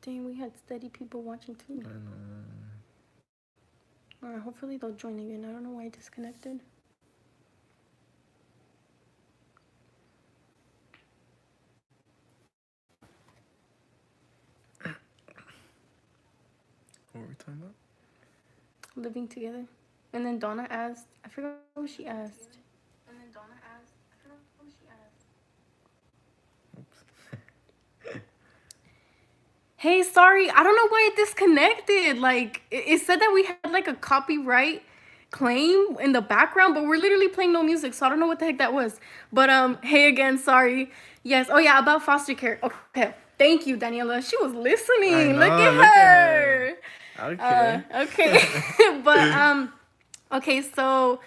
Dang, we had steady people watching too. I know. Alright, hopefully they'll join again. I don't know why I disconnected. What were we talking about? Living together. And then Donna asked, I forgot what she asked. Oops. Hey, sorry, I don't know why it disconnected. Like, it said that we had like a copyright claim in the background, but we're literally playing no music, so I don't know what the heck that was. But hey again, sorry. Yes, oh yeah, about foster care. Okay, thank you, Daniela. She was I listening. Look know. at Look at her. her. Okay. Okay, but okay, so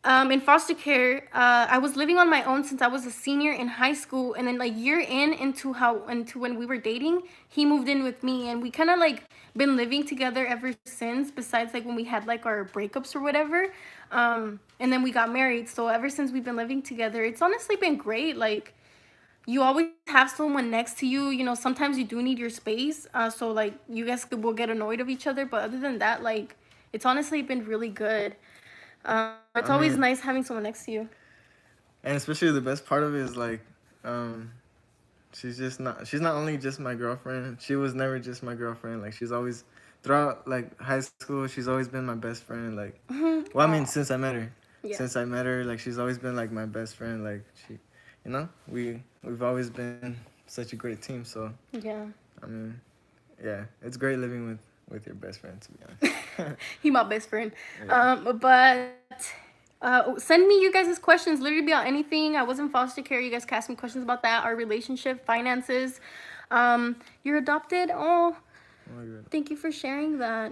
in foster care, I was living on my own since I was a senior in high school, and then like year into when we were dating, he moved in with me, and we kind of like been living together ever since. Besides like when we had like our breakups or whatever, and then we got married. So ever since we've been living together, it's honestly been great. Like you always have someone next to you. You know, sometimes you do need your space. So like you guys will get annoyed of each other, but other than that, like it's honestly been really good. It's I always mean, nice having someone next to you. and especially the best part of it is like, um, she's not only just my girlfriend. She was never just my girlfriend. Like she's always throughout like high school, she's always been my best friend. Like, well, I mean, Aw. since I met her, Yeah. since I met her, like she's always been like my best friend. Like she, you know, we've always been such a great team. So Yeah. I mean, yeah, it's great living with your best friend. To be honest. He my best friend. Yeah. But send me you guys' questions. Literally about anything. I was in foster care. You guys can ask me questions about that. Our relationship, finances. You're adopted. Oh, Oh my god. thank you for sharing that.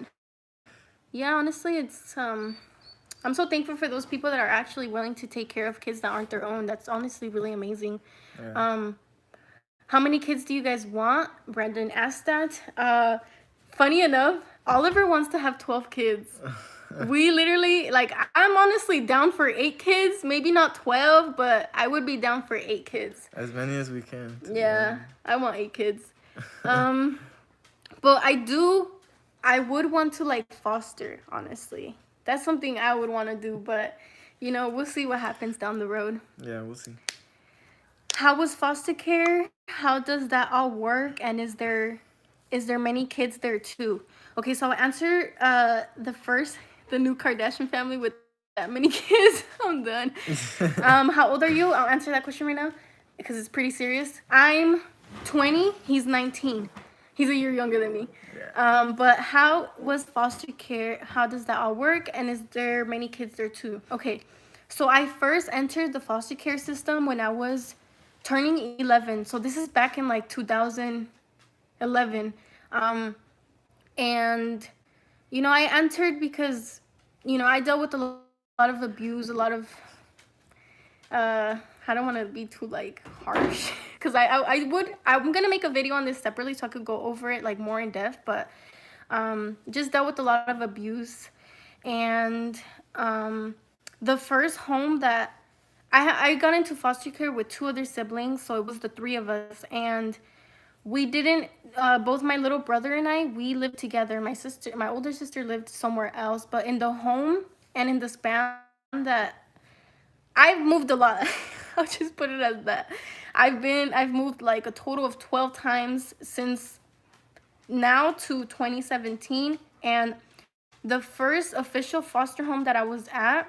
Yeah, honestly, it's I'm so thankful for those people that are actually willing to take care of kids that aren't their own. That's honestly really amazing. Yeah. How many kids do you guys want? Brandon asked that. Funny enough, Oliver wants to have 12 kids. We literally, like, I'm honestly down for 8 kids. Maybe not 12, but I would be down for 8 kids. As many as we can. Yeah, I want 8 kids. Um, but I would want to, like, foster, honestly. That's something I would want to do, but, you know, we'll see what happens down the road. Yeah, we'll see. How was foster care? How does that all work? And is there many kids there too? Okay, so I'll answer the new Kardashian family with that many kids. I'm done. How old are you? I'll answer that question right now because it's pretty serious. I'm 20. He's 19. He's a year younger than me. Yeah. But how was foster care? How does that all work? And is there many kids there too? Okay, so I first entered the foster care system when I was turning 11. So this is back in like 2011. And I entered because I dealt with a lot of abuse, a lot of I don't want to be too like harsh because I'm gonna make a video on this separately so I could go over it like more in depth, but just dealt with a lot of abuse. And the first home that I got into foster care with 2 other siblings, so it was the 3 of us. And we didn't both my little brother and we lived together. My older sister lived somewhere else, but in the home and in the span that I've moved a lot. I'll just put it as that. I've moved like a total of 12 times since now to 2017. And the first official foster home that I was at,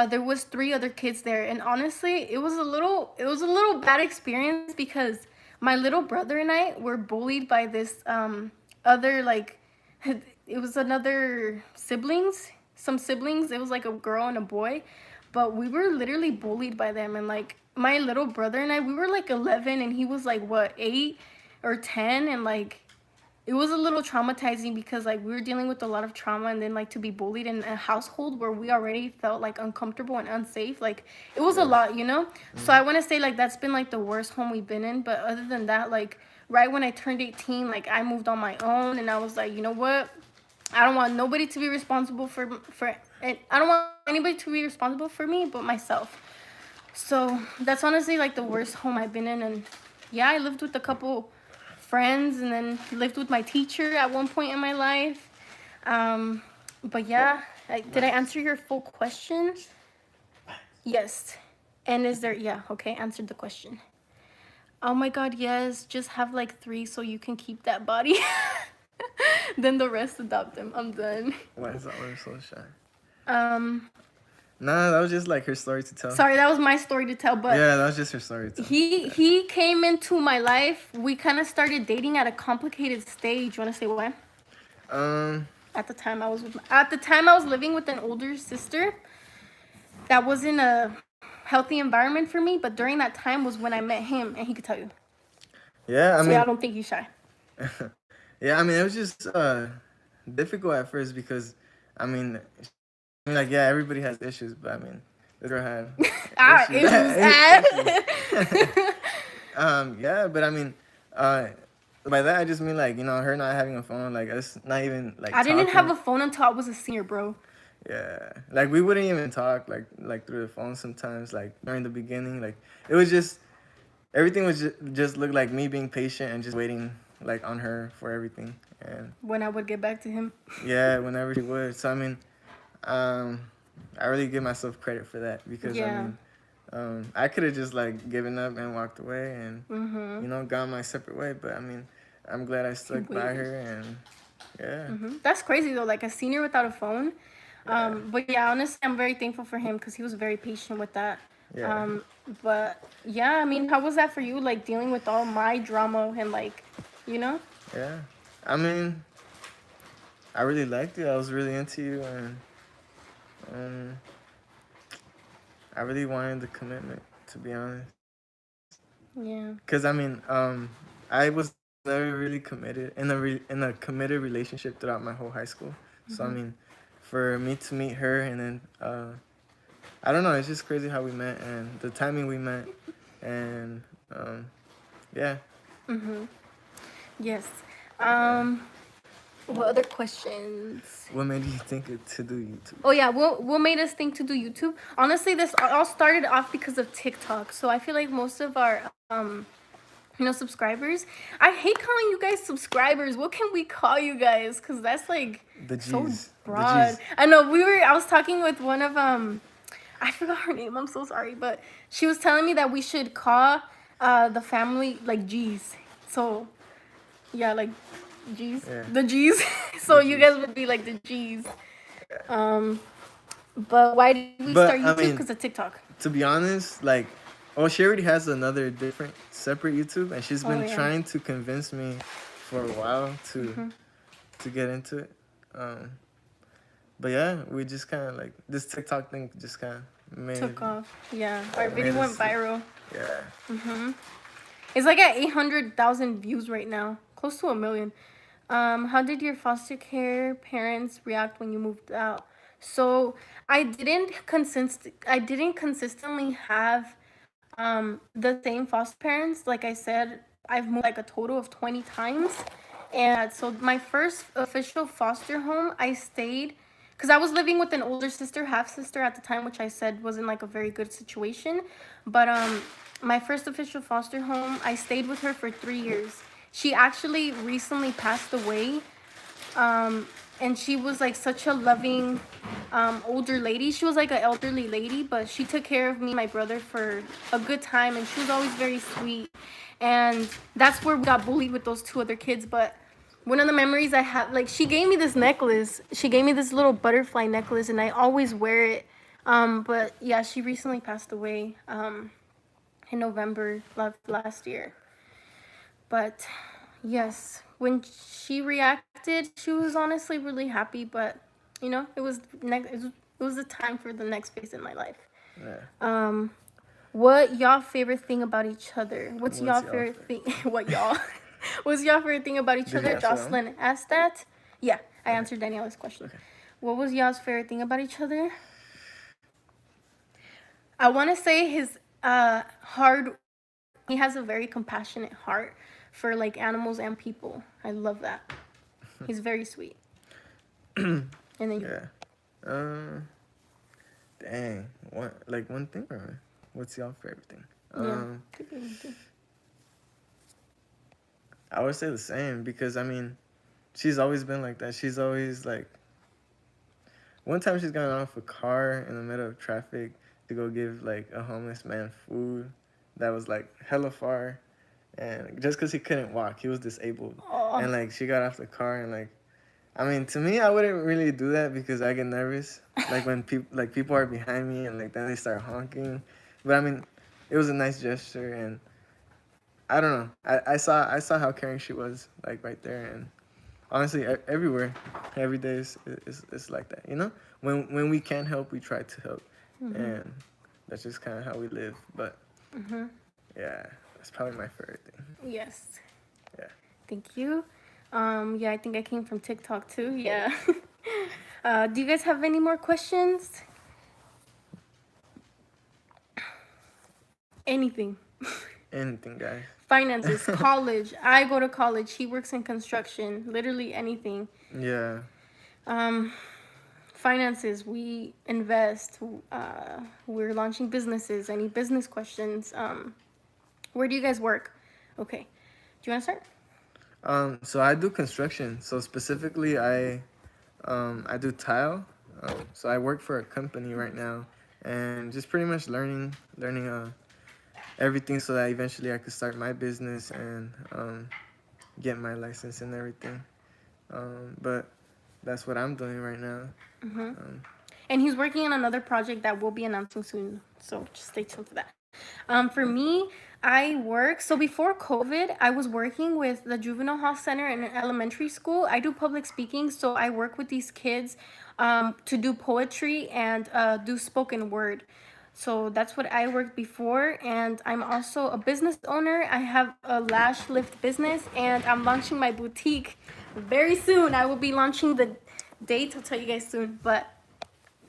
there was 3 other kids there. And honestly, it was a little bad experience because my little brother and I were bullied by this other, like, it was another siblings, some siblings. It was like a girl and a boy, but we were literally bullied by them. And like my little brother and I, we were like 11 and he was like what, 8 or 10. And like it was a little traumatizing because like we were dealing with a lot of trauma, and then like to be bullied in a household where we already felt like uncomfortable and unsafe, like it was a lot. So I want to say like that's been like the worst home we've been in. But other than that, like right when I turned 18, like I moved on my own, and I was like, you know what, I don't want nobody to be responsible for it. I don't want anybody to be responsible for me but myself. So that's honestly like the worst home I've been in. And yeah, I lived with a couple friends, and then lived with my teacher at one point in my life. But yeah, did I answer your full question? Yes. And is there, yeah, okay, answered the question. Oh my God, yes, just have like 3 so you can keep that body. Then the rest adopt them. I'm done. Why is that one so shy? Um, Nah, that was just like her story to tell. sorry, that was my story to tell, but Yeah, that was just her story to tell. he came into my life. We kind of started dating at a complicated stage. You want to say when? At the time I was living with an older sister. That wasn't a healthy environment for me, but during that time was when I met him, and he could tell you. Yeah, I So mean, yeah, I don't think he's shy. yeah, I mean, it was just difficult at first because, I mean, like, yeah, everybody has issues, but I mean, this girl had issues. Yeah, but I mean, by that I just mean like, you know, her not having a phone, like us not even like I didn't have a talking. phone until I was a senior, bro. Yeah, like we wouldn't even talk like through the phone sometimes. Like during the beginning, like it was just everything was just look like me being patient and just waiting like on her for everything. And When I would get back to him. yeah, whenever she would. So I mean, I really give myself credit for that because I Yeah. mean, I could have just like given up and walked away and you know gone my separate way. But I mean, I'm glad I stuck by her and yeah. That's crazy though, like a senior without a phone. But yeah, honestly, I'm very thankful for him because he was very patient with that. Yeah. But yeah, I mean, how was that for you? Like dealing with all my drama and like, you know? Yeah. I mean, I really liked you. I was really into you, and I really wanted the commitment, to be honest. Yeah. Cause I mean, I was never really committed in a committed relationship throughout my whole high school. So I mean, for me to meet her and then I don't know, it's just crazy how we met and the timing we met, and yeah. Yes. What other questions? What made you think to do YouTube? Oh yeah, what made us think to do YouTube? Honestly, this all started off because of TikTok. So I feel like most of our subscribers. I hate calling you guys subscribers. What can we call you guys? Cause that's like The so G's. broad. The G's. I know I was talking with one of I forgot her name. I'm so sorry, but she was telling me that we should call the family like G's. So yeah, like G's. Yeah. The G's. So The you Gs. guys would be like the G's. But why did we But, start I YouTube? mean- Because of TikTok. To be honest, like, oh, she already has another different separate YouTube, and she's been yeah. trying to convince me for a while to get into it. But yeah, we just kind of like this TikTok thing just kind of made Took off. Yeah. Our made video went us- viral. Yeah. It's like at 800,000 views right now, close to 1 million. How did your foster care parents react when you moved out? So I didn't consistently have the same foster parents. Like I said, I've moved like a total of 20 times. And so my first official foster home, I stayed because I was living with an older sister, half sister at the time, which I said wasn't like a very good situation. But my first official foster home, I stayed with her for 3 years. She actually recently passed away. And she was like such a loving older lady. She was like an elderly lady, but she took care of me and my brother for a good time, and she was always very sweet. And that's where we got bullied with those 2 other kids. But one of the memories I have, like, she gave me this necklace. She gave me this little butterfly necklace, and I always wear it. But yeah, she recently passed away in November last year. But yes, when she reacted, she was honestly really happy. But you know, it was the time for the next phase in my life. Yeah. What y'all favorite thing about each other? What's What's y'all y'all favorite thing? What y'all? What's y'all favorite thing about each Did you other? answer that one? Jocelyn asked that. Yeah, I answered Daniela's question. Okay. What was y'all's favorite thing about each other? I want to say his hard. He has a very compassionate heart for like animals and people. I love that. He's very sweet. And then you. Yeah. Dang. One thing or what's y'all favorite thing? Yeah. I would say the same because I mean, she's always been like that. She's always like. One time she's gotten off a car in the middle of traffic to go give like a homeless man food that was like hella far, and just because he couldn't walk, he was disabled, and Oh. like she got off the car and like, I mean, to me, I wouldn't really do that because I get nervous, like when people are behind me and like then they start honking, but I mean, it was a nice gesture and I don't know, I saw how caring she was like right there and honestly everywhere every day is like that, you know, when we can help we try to help, and that's just kind of how we live, but yeah, that's probably my favorite thing. Yes. Yeah. Thank you. Yeah, I think I came from TikTok too. Yeah. Do you guys have any more questions? Anything. Anything, guys. Finances, college. I go to college. He works in construction. Literally anything. Yeah. Um, finances. We invest. We're launching businesses. Any business questions? Where do you guys work? Okay. Do you want to start? So I do construction. So specifically, I do tile. So I work for a company right now, and just pretty much learning everything so that eventually I could start my business and get my license and everything. But that's what I'm doing right now. And he's working on another project that we'll be announcing soon. So just stay tuned for that. For me, I work. So before COVID, I was working with the juvenile hall center in an elementary school. I do public speaking, so I work with these kids to do poetry and do spoken word. So that's what I worked before, and I'm also a business owner. I have a lash lift business, and I'm launching my boutique very soon. I will be launching the date. I'll tell you guys soon, but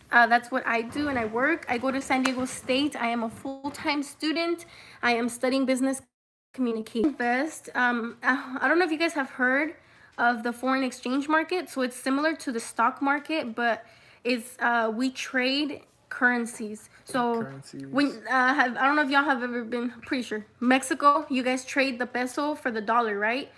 that's what I do, and I work. I go to San Diego State. I am a full-time student. I am studying business communication. Invest. I don't know if you guys have heard of the foreign exchange market. So it's similar to the stock market, but it's we trade currencies. So Currencies. when I don't know if y'all have ever been. Pretty sure Mexico. You guys trade the peso for the dollar, right?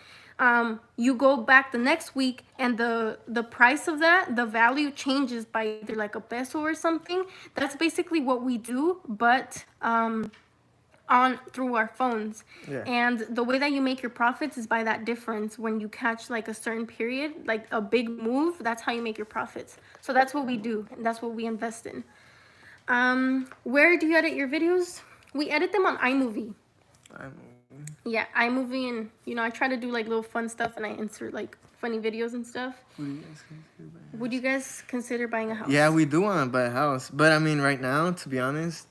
You go back the next week and the price of that, the value changes by either like a peso or something. That's basically what we do, but on through our phones. Yeah. And the way that you make your profits is by that difference. When you catch like a certain period, like a big move, that's how you make your profits. So that's what we do, and that's what we invest in. Where do you edit your videos? We edit them on iMovie. Yeah, iMovie, and I try to do like little fun stuff, and I insert like funny videos and stuff. Would you guys consider buying a house? Yeah, we do want to buy a house, but I mean, right now, to be honest,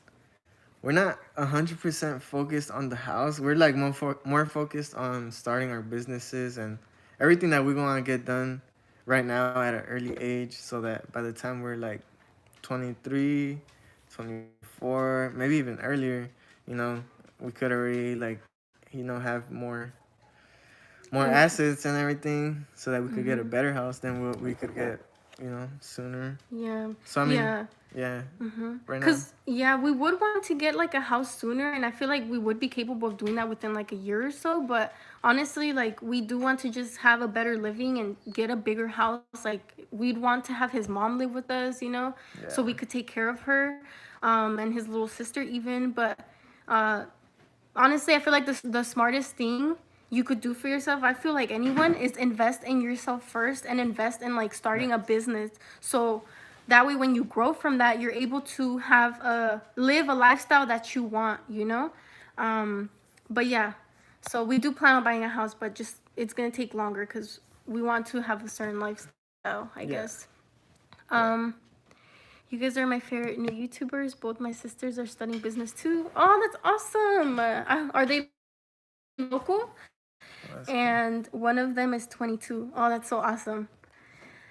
we're not 100% focused on the house. We're like more focused on starting our businesses and everything that we want to get done right now at an early age, so that by the time we're like 23, 24, maybe even earlier, we could already like, have more assets and everything, so that we could get a better house than what we could get, sooner. Yeah. So I mean, yeah. yeah. Right now. Because, yeah, we would want to get like a house sooner, and I feel like we would be capable of doing that within like a year or so. But honestly, like, we do want to just have a better living and get a bigger house. Like, we'd want to have his mom live with us, so we could take care of her, and his little sister even. But honestly, I feel like the smartest thing you could do for yourself, I feel like anyone, is invest in yourself first and invest in like starting a business. So that way, when you grow from that, you're able to live a lifestyle that you want, But yeah, so we do plan on buying a house, but just it's gonna take longer because we want to have a certain lifestyle, I guess. You guys are my favorite new YouTubers. Both my sisters are studying business too. Oh, that's awesome. Are they local? And one of them is 22. Oh, that's so awesome.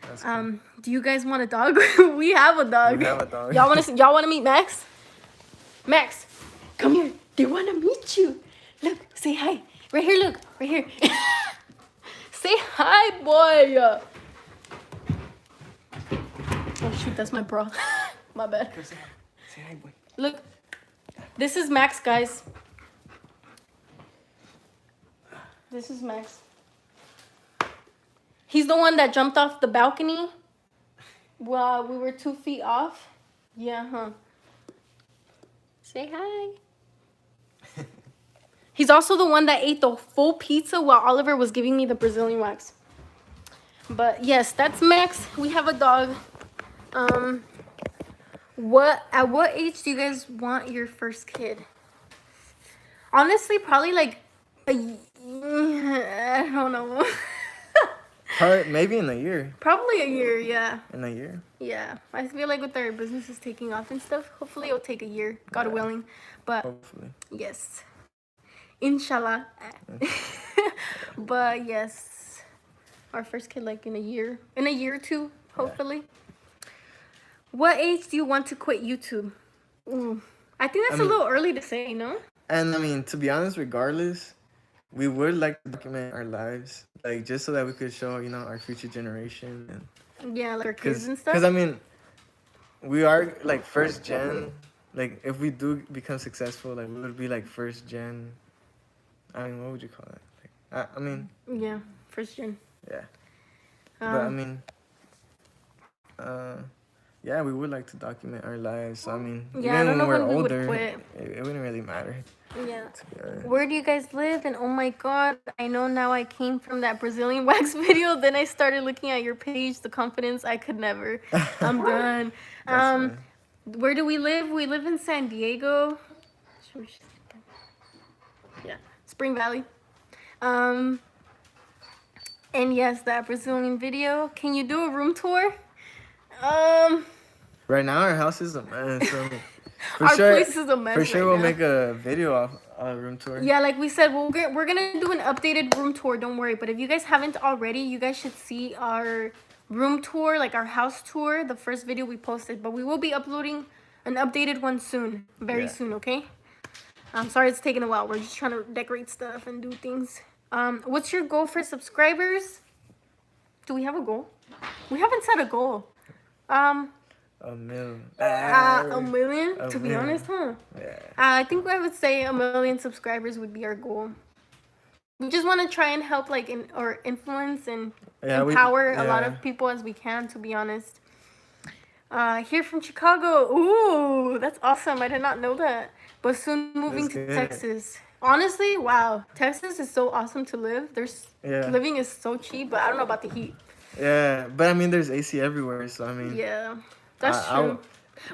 That's cool. Do you guys want a dog? We have a dog. We have a dog. Y'all want to meet Max? Max, come here. They want to meet you. Look, say hi. Right here, look. Right here. Say hi, boy. Oh, shoot, that's my bra. My bad. Say hi, boy. Look, this is Max, guys. This is Max. He's the one that jumped off the balcony while we were 2 feet off. Yeah, huh? Say hi. He's also the one that ate the full pizza while Oliver was giving me the Brazilian wax. But yes, that's Max. We have a dog. At what age do you guys want your first kid? Honestly, probably like I don't know. Probably, maybe in a year. Probably a year, yeah. In a year. Yeah. I feel like with our businesses taking off and stuff, hopefully it'll take a year, God willing. But Hopefully. yes. Inshallah. But yes. Our first kid like in a year. In a year or two, hopefully. What age do you want to quit YouTube? Ooh. I think that's a little early to say, no? And I mean, to be honest, regardless, we would like to document our lives, like just so that we could show, you know, our future generation and Yeah, like our kids and stuff. Because I mean, we are like first gen. Like if we do become successful, like we would be like first gen. I mean, what would you call it? Like, I mean. Yeah, first gen. Yeah. But I mean, yeah, we would like to document our lives. So, I mean, yeah, even when we're we would older, quit. it wouldn't really matter. Yeah. Where do you guys live? And oh my god, I know now I came from that Brazilian wax video. Then I started looking at your page. The confidence, I could never. I'm done. Where do we live? We live in San Diego. Yeah, Spring Valley. And yes, that Brazilian video. Can you do a room tour? Right now, our house is a mess. So our place is a mess. For sure, right we'll now. make a video of a room tour. Yeah, like we said, we're gonna do an updated room tour. Don't worry. But if you guys haven't already, you guys should see our room tour, like our house tour, the first video we posted. But we will be uploading an updated one soon, very soon. Okay. I'm sorry it's taking a while. We're just trying to decorate stuff and do things. What's your goal for subscribers? Do we have a goal? We haven't set a goal. A million. A million, to be million. honest, huh? Yeah. I think I would say 1 million subscribers would be our goal. We just want to try and help, like, or influence and empower a lot of people as we can, to be honest. Here from Chicago. Ooh, that's awesome. I did not know that. But soon moving to Texas. Honestly, wow. Texas is so awesome to live. Living is so cheap, but I don't know about the heat. Yeah, but I mean, there's AC everywhere, so I mean. Yeah, that's true.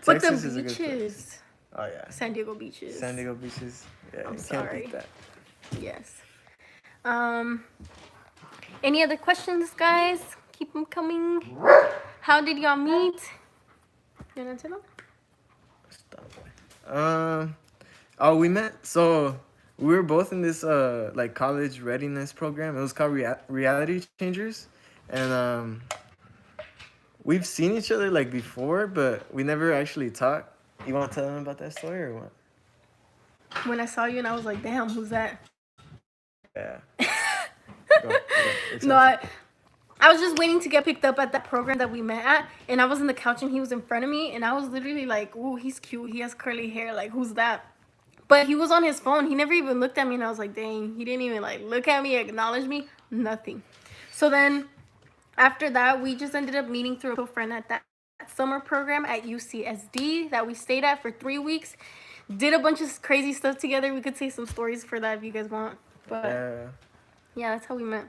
But the beaches. Oh yeah. San Diego beaches. San Diego beaches. Yeah, I'm you sorry. Can't beat that. Yes. Any other questions, guys? Keep them coming. How did y'all meet? You want to tell them? Stop. Oh, we met. So we were both in this like college readiness program. It was called Reality Changers, and we've seen each other like before, but we never actually talked. You want to tell them about that story or what? When I saw you and I was like, damn, who's that? Yeah. No, I was just waiting to get picked up at that program that we met at, and I was in the couch and he was in front of me, and I was literally like, ooh, he's cute. He has curly hair. Like, who's that? But he was on his phone. He never even looked at me, and I was like, dang, he didn't even like look at me, acknowledge me, nothing. So then after that, we just ended up meeting through a friend at that summer program at UCSD that we stayed at for 3 weeks. Did a bunch of crazy stuff together. We could say some stories for that if you guys want. But yeah, that's how we met.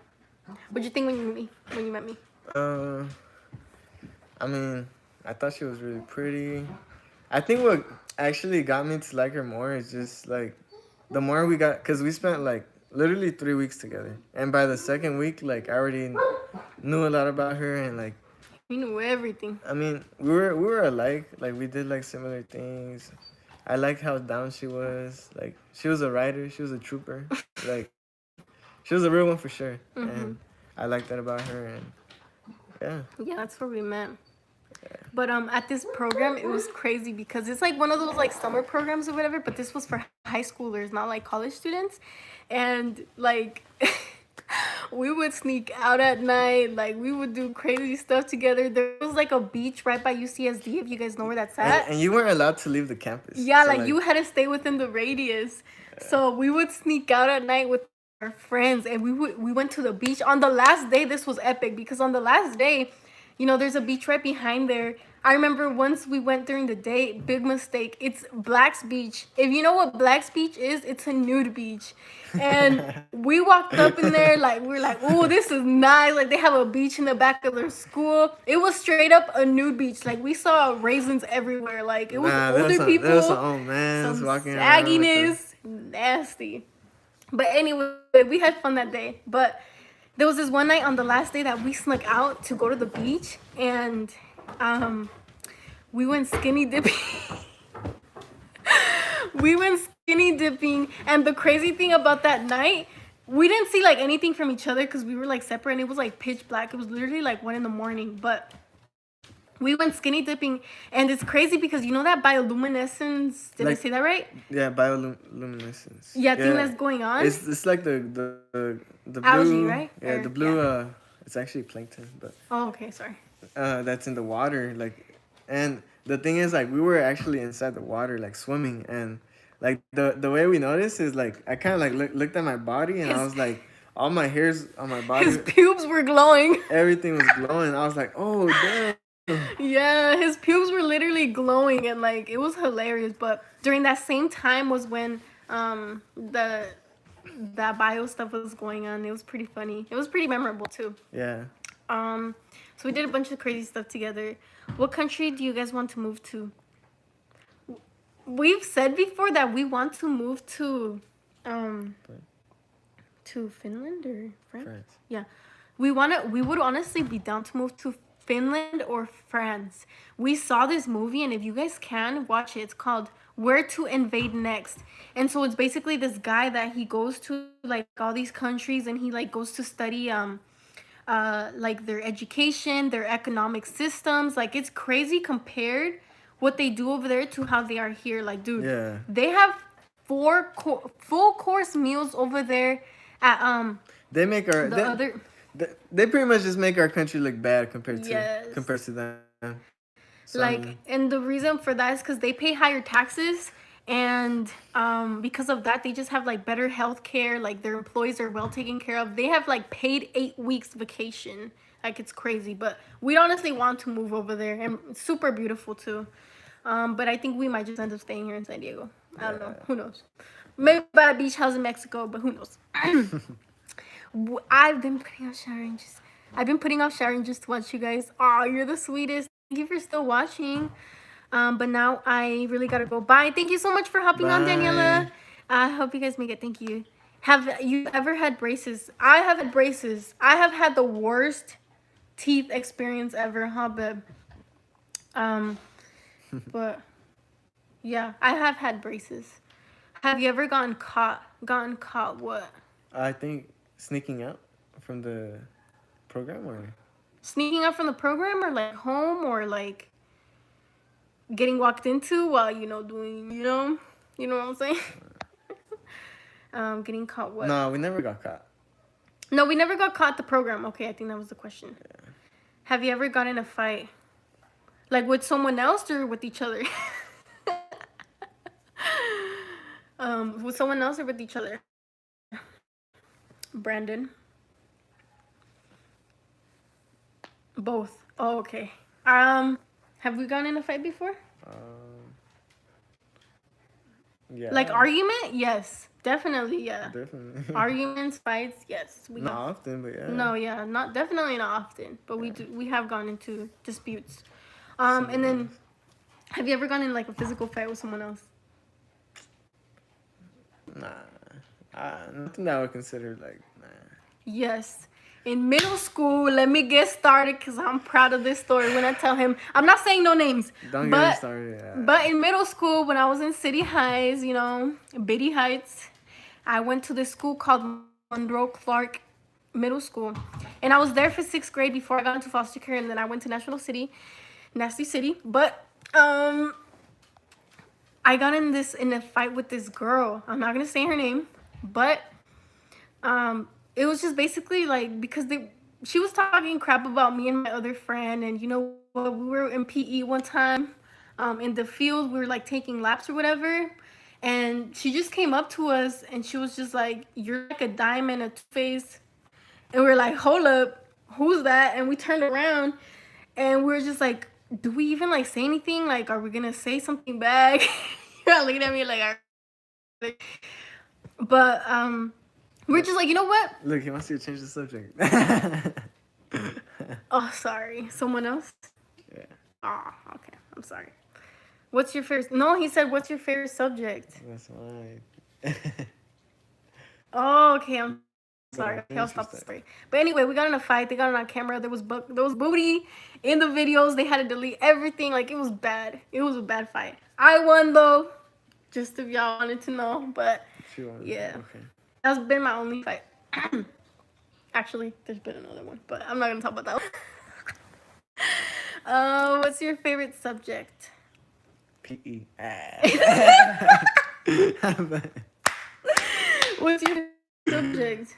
What'd you think when you met me? I mean, I thought she was really pretty. I think what actually got me to like her more is just like the more we got, because we spent like literally 3 weeks together, and by the second week, like I already knew a lot about her, and like we knew everything. I mean, we were alike. Like we did like similar things. I liked how down she was. Like she was a writer. She was a trooper. Like she was a real one for sure. Mm-hmm. And I liked that about her. And yeah, that's where we met. Yeah. But at this program, it was crazy because it's like one of those like summer programs or whatever. But this was for high schoolers, not like college students. And like we would sneak out at night. Like we would do crazy stuff together. There was like a beach right by UCSD, if you guys know where that's at. And you weren't allowed to leave the campus. Yeah, so like you had to stay within the radius. Yeah. So we would sneak out at night with friends, and we went to the beach on the last day. This was epic because on the last day, you know, there's a beach right behind there. I remember once we went during the day, big mistake. It's Black's Beach. If you know what Black's Beach is, it's a nude beach. And we walked up in there like we're like, oh, this is nice. Like they have a beach in the back of their school. It was straight up a nude beach. Like we saw raisins everywhere. Like it was older people. There was some old man Some walking around. sagginess, nasty. But anyway, we had fun that day. But there was this one night on the last day that we snuck out to go to the beach, and we went skinny dipping. We went skinny dipping, and the crazy thing about that night, we didn't see like anything from each other because we were like separate, and it was like pitch black. It was literally like 1 a.m. But we went skinny dipping, and it's crazy because you know that bioluminescence. Did I say that right? Yeah, bioluminescence. Yeah, thing that's going on. It's like the blue algae, right? Yeah, Or, the blue. yeah. It's actually plankton, but Oh, okay, sorry. that's in the water. Like, and the thing is, like, we were actually inside the water, like swimming, and like the way we noticed is like I kind of like looked at my body, and I was like, all my hairs on my body, His pubes were glowing. everything was glowing. I was like, oh damn. Yeah, his pubes were literally glowing, and like it was hilarious. But during that same time was when that bio stuff was going on. It was pretty funny. It was pretty memorable too. Yeah. So we did a bunch of crazy stuff together. What country do you guys want to move to? We've said before that we want to move to Finland or France. France. Yeah. We would honestly be down to move to Finland or France. We saw this movie, and if you guys can watch it, it's called Where to Invade Next. And so it's basically this guy that he goes to like all these countries, and he like goes to study like their education, their economic systems. Like it's crazy compared what they do over there to how they are here. Like, dude, Yeah. they have full course meals over there at They make our the other. they pretty much just make our country look bad compared Yes. to them. So, Like, and the reason for that is because they pay higher taxes, and because of that, they just have like better health care. Like their employees are well taken care of. They have like paid 8 weeks vacation. Like it's crazy, but we honestly want to move over there, and it's super beautiful too. But I think we might just end up staying here in San Diego. I don't know. Who knows? Maybe buy a beach house in Mexico, but who knows? I've been putting out showering just to watch you guys. Oh, you're the sweetest. Thank you for still watching. But now I really gotta go. Bye. Thank you so much for hopping on, Daniela. I hope you guys make it. Thank you. Have you ever had braces? I have had braces. I have had the worst teeth experience ever, huh, babe? But yeah, I have had braces. Have you ever gotten caught? What? I think sneaking out from the program, or Sneaking out from the program, or like home, or like getting walked into while doing you know what I'm saying? Getting caught what? no, we never got caught. No, we never got caught at the program. Okay, I think that was the question. Yeah. Have you ever gotten in a fight? Like with someone else or with each other? With someone else or with each other? Brandon? Both. Oh, okay. Have we gotten in a fight before? Yeah. Like argument? Yes. Definitely, yeah. Definitely. Arguments, fights, yes. Not often, but yeah. No, yeah, definitely not often, but we have gone into disputes. And then, have you ever gone in like a physical fight with someone else? Nah, nothing that I would consider like nah. Yes. In middle school, let me get started because I'm proud of this story. When I tell him, I'm not saying no names. Don't get me started. Yeah. But in middle school, when I was in City Heights, Biddy Heights, I went to this school called Monroe Clark Middle School. And I was there for 6th grade before I got into foster care. And then I went to Nasty City. But I got in a fight with this girl. I'm not going to say her name. But it was just basically like because she was talking crap about me and my other friend. And we were in PE one time in the field. We were like taking laps or whatever. And she just came up to us and she was just like, "You're like a diamond, a two-face." And we're like, "Hold up, who's that?" And we turned around and we're just like, "Do we even like say anything? Like, are we gonna say something back?" You're looking at me like, but we're just like, you know what? Look, he wants you to change the subject. Oh, sorry, someone else. Yeah. Oh, okay, I'm sorry. What's your favorite? No, he said, "What's your favorite subject?" That's why. Oh, okay, I'm sorry. But Okay, I'll stop the interesting. story. But anyway, we got in a fight. They got it on camera. There was booty in the videos. They had to delete everything. Like, it was bad. It was a bad fight. I won though, just if y'all wanted to know. But She won. yeah, Okay. that's been my only fight. Actually, there's been another one, but I'm not gonna talk about that one. What's your favorite subject? PE. What's your subject?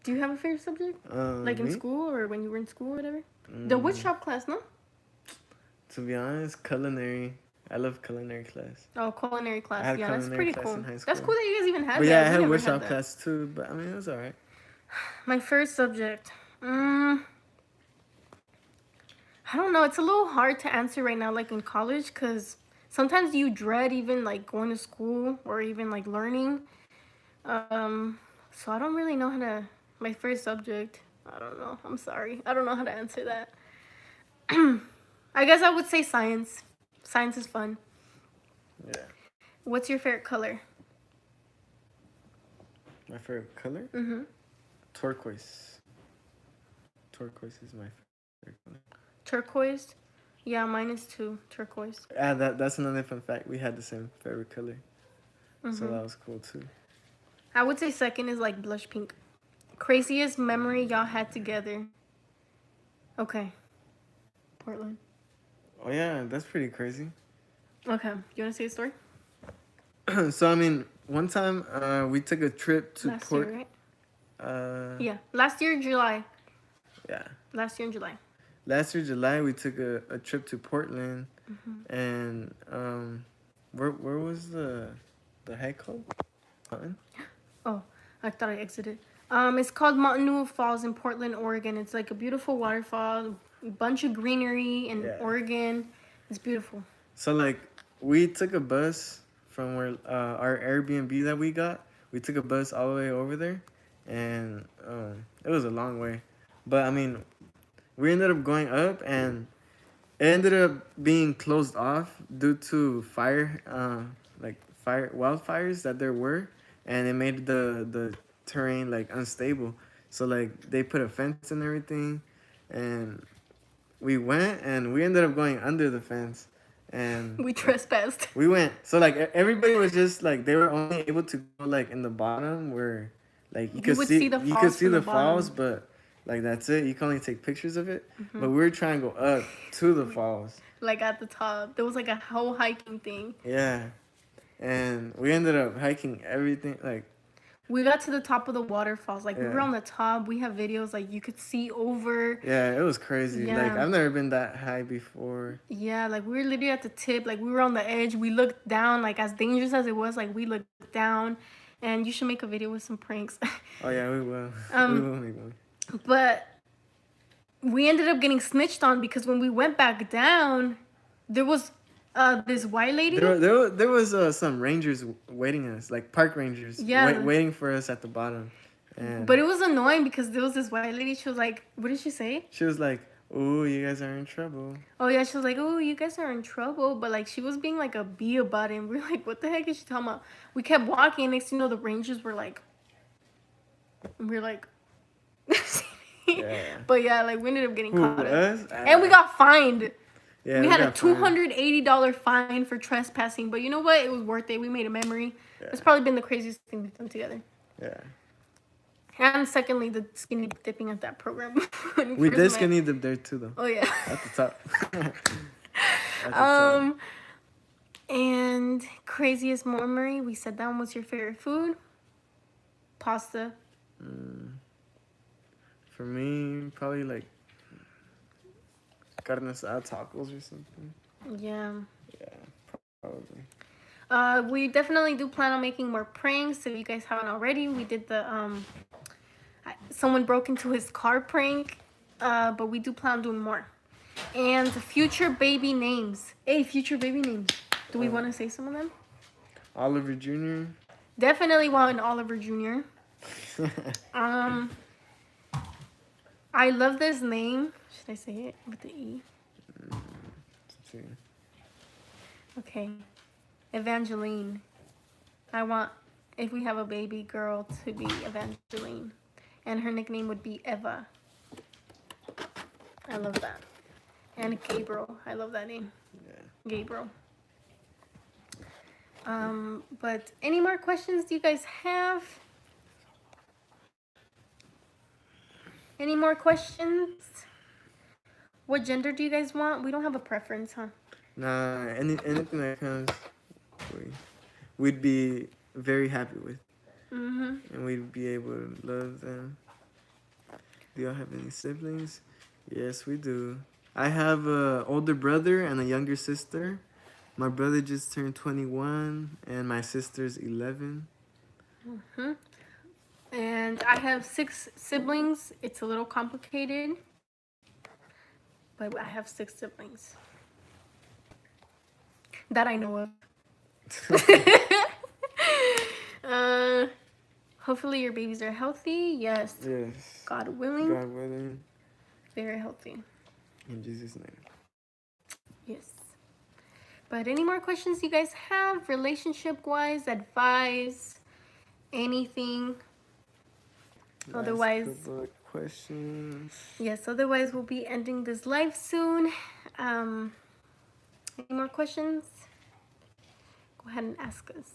Do you have a favorite subject? Like in Me? school or when you were in school or whatever? The wood shop class, no? To be honest, culinary. I love culinary class. Oh, culinary I class. had Yeah, that's culinary pretty class cool. in high That's school. cool that you guys even had But that. yeah, I We had never workshop that. class too. But I mean, it was alright. My first subject. I don't know. It's a little hard to answer right now, like in college, because sometimes you dread even like going to school or even like learning. So I don't really know how to. My first subject. I don't know. I'm sorry. I don't know how to answer that. I guess I would say science. Science is fun. Yeah. What's your favorite color? My favorite color? Mm-hmm. Turquoise. Turquoise is my favorite color. Turquoise. Yeah, mine is too. Turquoise. That's another fun fact. We had the same favorite color. So that was cool too. I would say second is like blush pink. Craziest memory y'all had together. Okay. Portland. Oh yeah, that's pretty crazy. Okay. You want to say a story? So I mean, one time we took a trip to Last year, right? Yeah. Last year, July. Yeah. Last year in July. Last year July we took a trip to Portland, and where was the hike called? Mountain? Oh, I thought I exited. It's called Mountain Newell Falls in Portland, Oregon. It's like a beautiful waterfall, a bunch of greenery in Yeah. Oregon. It's beautiful. So like we took a bus from where our Airbnb that we got. We took a bus all the way over there, and it was a long way. But I mean, we ended up going up, and it ended up being closed off due to wildfires that there were, and it made the terrain like unstable. So like they put a fence and everything, and we went and we ended up going under the fence, and We trespassed. we went. So like everybody was just like they were only able to go like in the bottom where like you could would see see the you falls could see from the the bottom. falls, but like that's it. You can only take pictures of it. But we were trying to go up to the falls. Like at the top. There was like a whole hiking thing. Yeah, and we ended up hiking everything. Like We got to the top of the waterfalls. Like we were Yeah. on the top. We have videos like you could see over. yeah, it was crazy. Like Yeah. I've never been that high before. Yeah, like we were literally at the tip. Like we were on the edge. We looked down. Like as dangerous as it was, like we looked down. And you should make a video with some pranks. Oh yeah, we will. We will make one. But we ended up getting snitched on because when we went back down, there was this white lady. There was some rangers waiting us, like park rangers, Yeah. waiting for us at the bottom. And But it was annoying because there was this white lady. She was like, what did she say? she was like, "Oh, you guys are in trouble." Oh yeah, she was like, oh, you guys are in trouble. But like she was being like a bee about it. And we were like, what the heck is she talking about? We kept walking. Next thing you know, the rangers were like, we were like, Yeah. But yeah, like we ended up getting Who, caught. us? And we got fined. Yeah, we had a got fined. $280 fine for trespassing. But you know what? It was worth it. We made a memory. Yeah. It's probably been the craziest thing we've done together. Yeah. And secondly, the skinny dipping at that program. when We first did met. skinny dip there too, though. Oh yeah. At the top. At the top. And craziest memory. We said that one. What's your favorite food? Pasta. For me, probably like carne asada tacos or something. Yeah. Yeah, probably. We definitely do plan on making more pranks. If you guys haven't already, we did the someone broke into his car prank. But we do plan on doing more. And future baby names. Hey, future baby names. Do we want to say some of them? Oliver Jr. Definitely want an Oliver Jr. I love this name. Should I say it with the E? Okay. Evangeline. I want, if we have a baby girl, to be Evangeline. And her nickname would be Eva. I love that. And Gabriel. I love that name. Yeah. Gabriel. But any more questions do you guys have? Any more questions? What gender do you guys want? We don't have a preference, huh? Nah, anything that comes, we'd be very happy with. And we'd be able to love them. Do y'all have any siblings? Yes, we do. I have an older brother and a younger sister. My brother just turned 21 and my sister's 11. And I have 6 siblings. It's a little complicated, but I have 6 siblings that I know of. Hopefully your babies are healthy. Yes. Yes. God willing. God willing. Very healthy. In Jesus' name. Yes. But any more questions you guys have, relationship-wise, advice, anything? Otherwise, questions. yes. Otherwise, we'll be ending this live soon. Any more questions? Go ahead and ask us.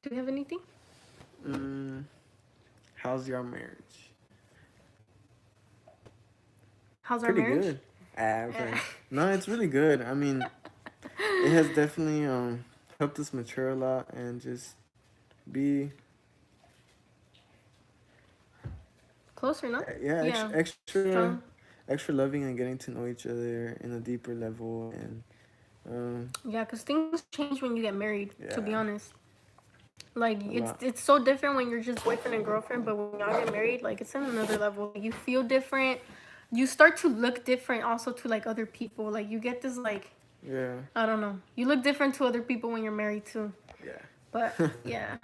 Do you have anything? How's your marriage? How's our Pretty marriage? good. No, it's really good. I mean, it has definitely helped us mature a lot and just be Closer, no? yeah. Extra Strong. extra loving and getting to know each other in a deeper level and Yeah, because things change when you get married, to be Yeah. honest. Like, lot. it's so different when you're just boyfriend and girlfriend, but when y'all get married, like, it's on another level. You feel different. You start to look different also to, like, other people. Like, you get this, like, yeah. I don't know. You look different to other people when you're married, too. Yeah. But, yeah.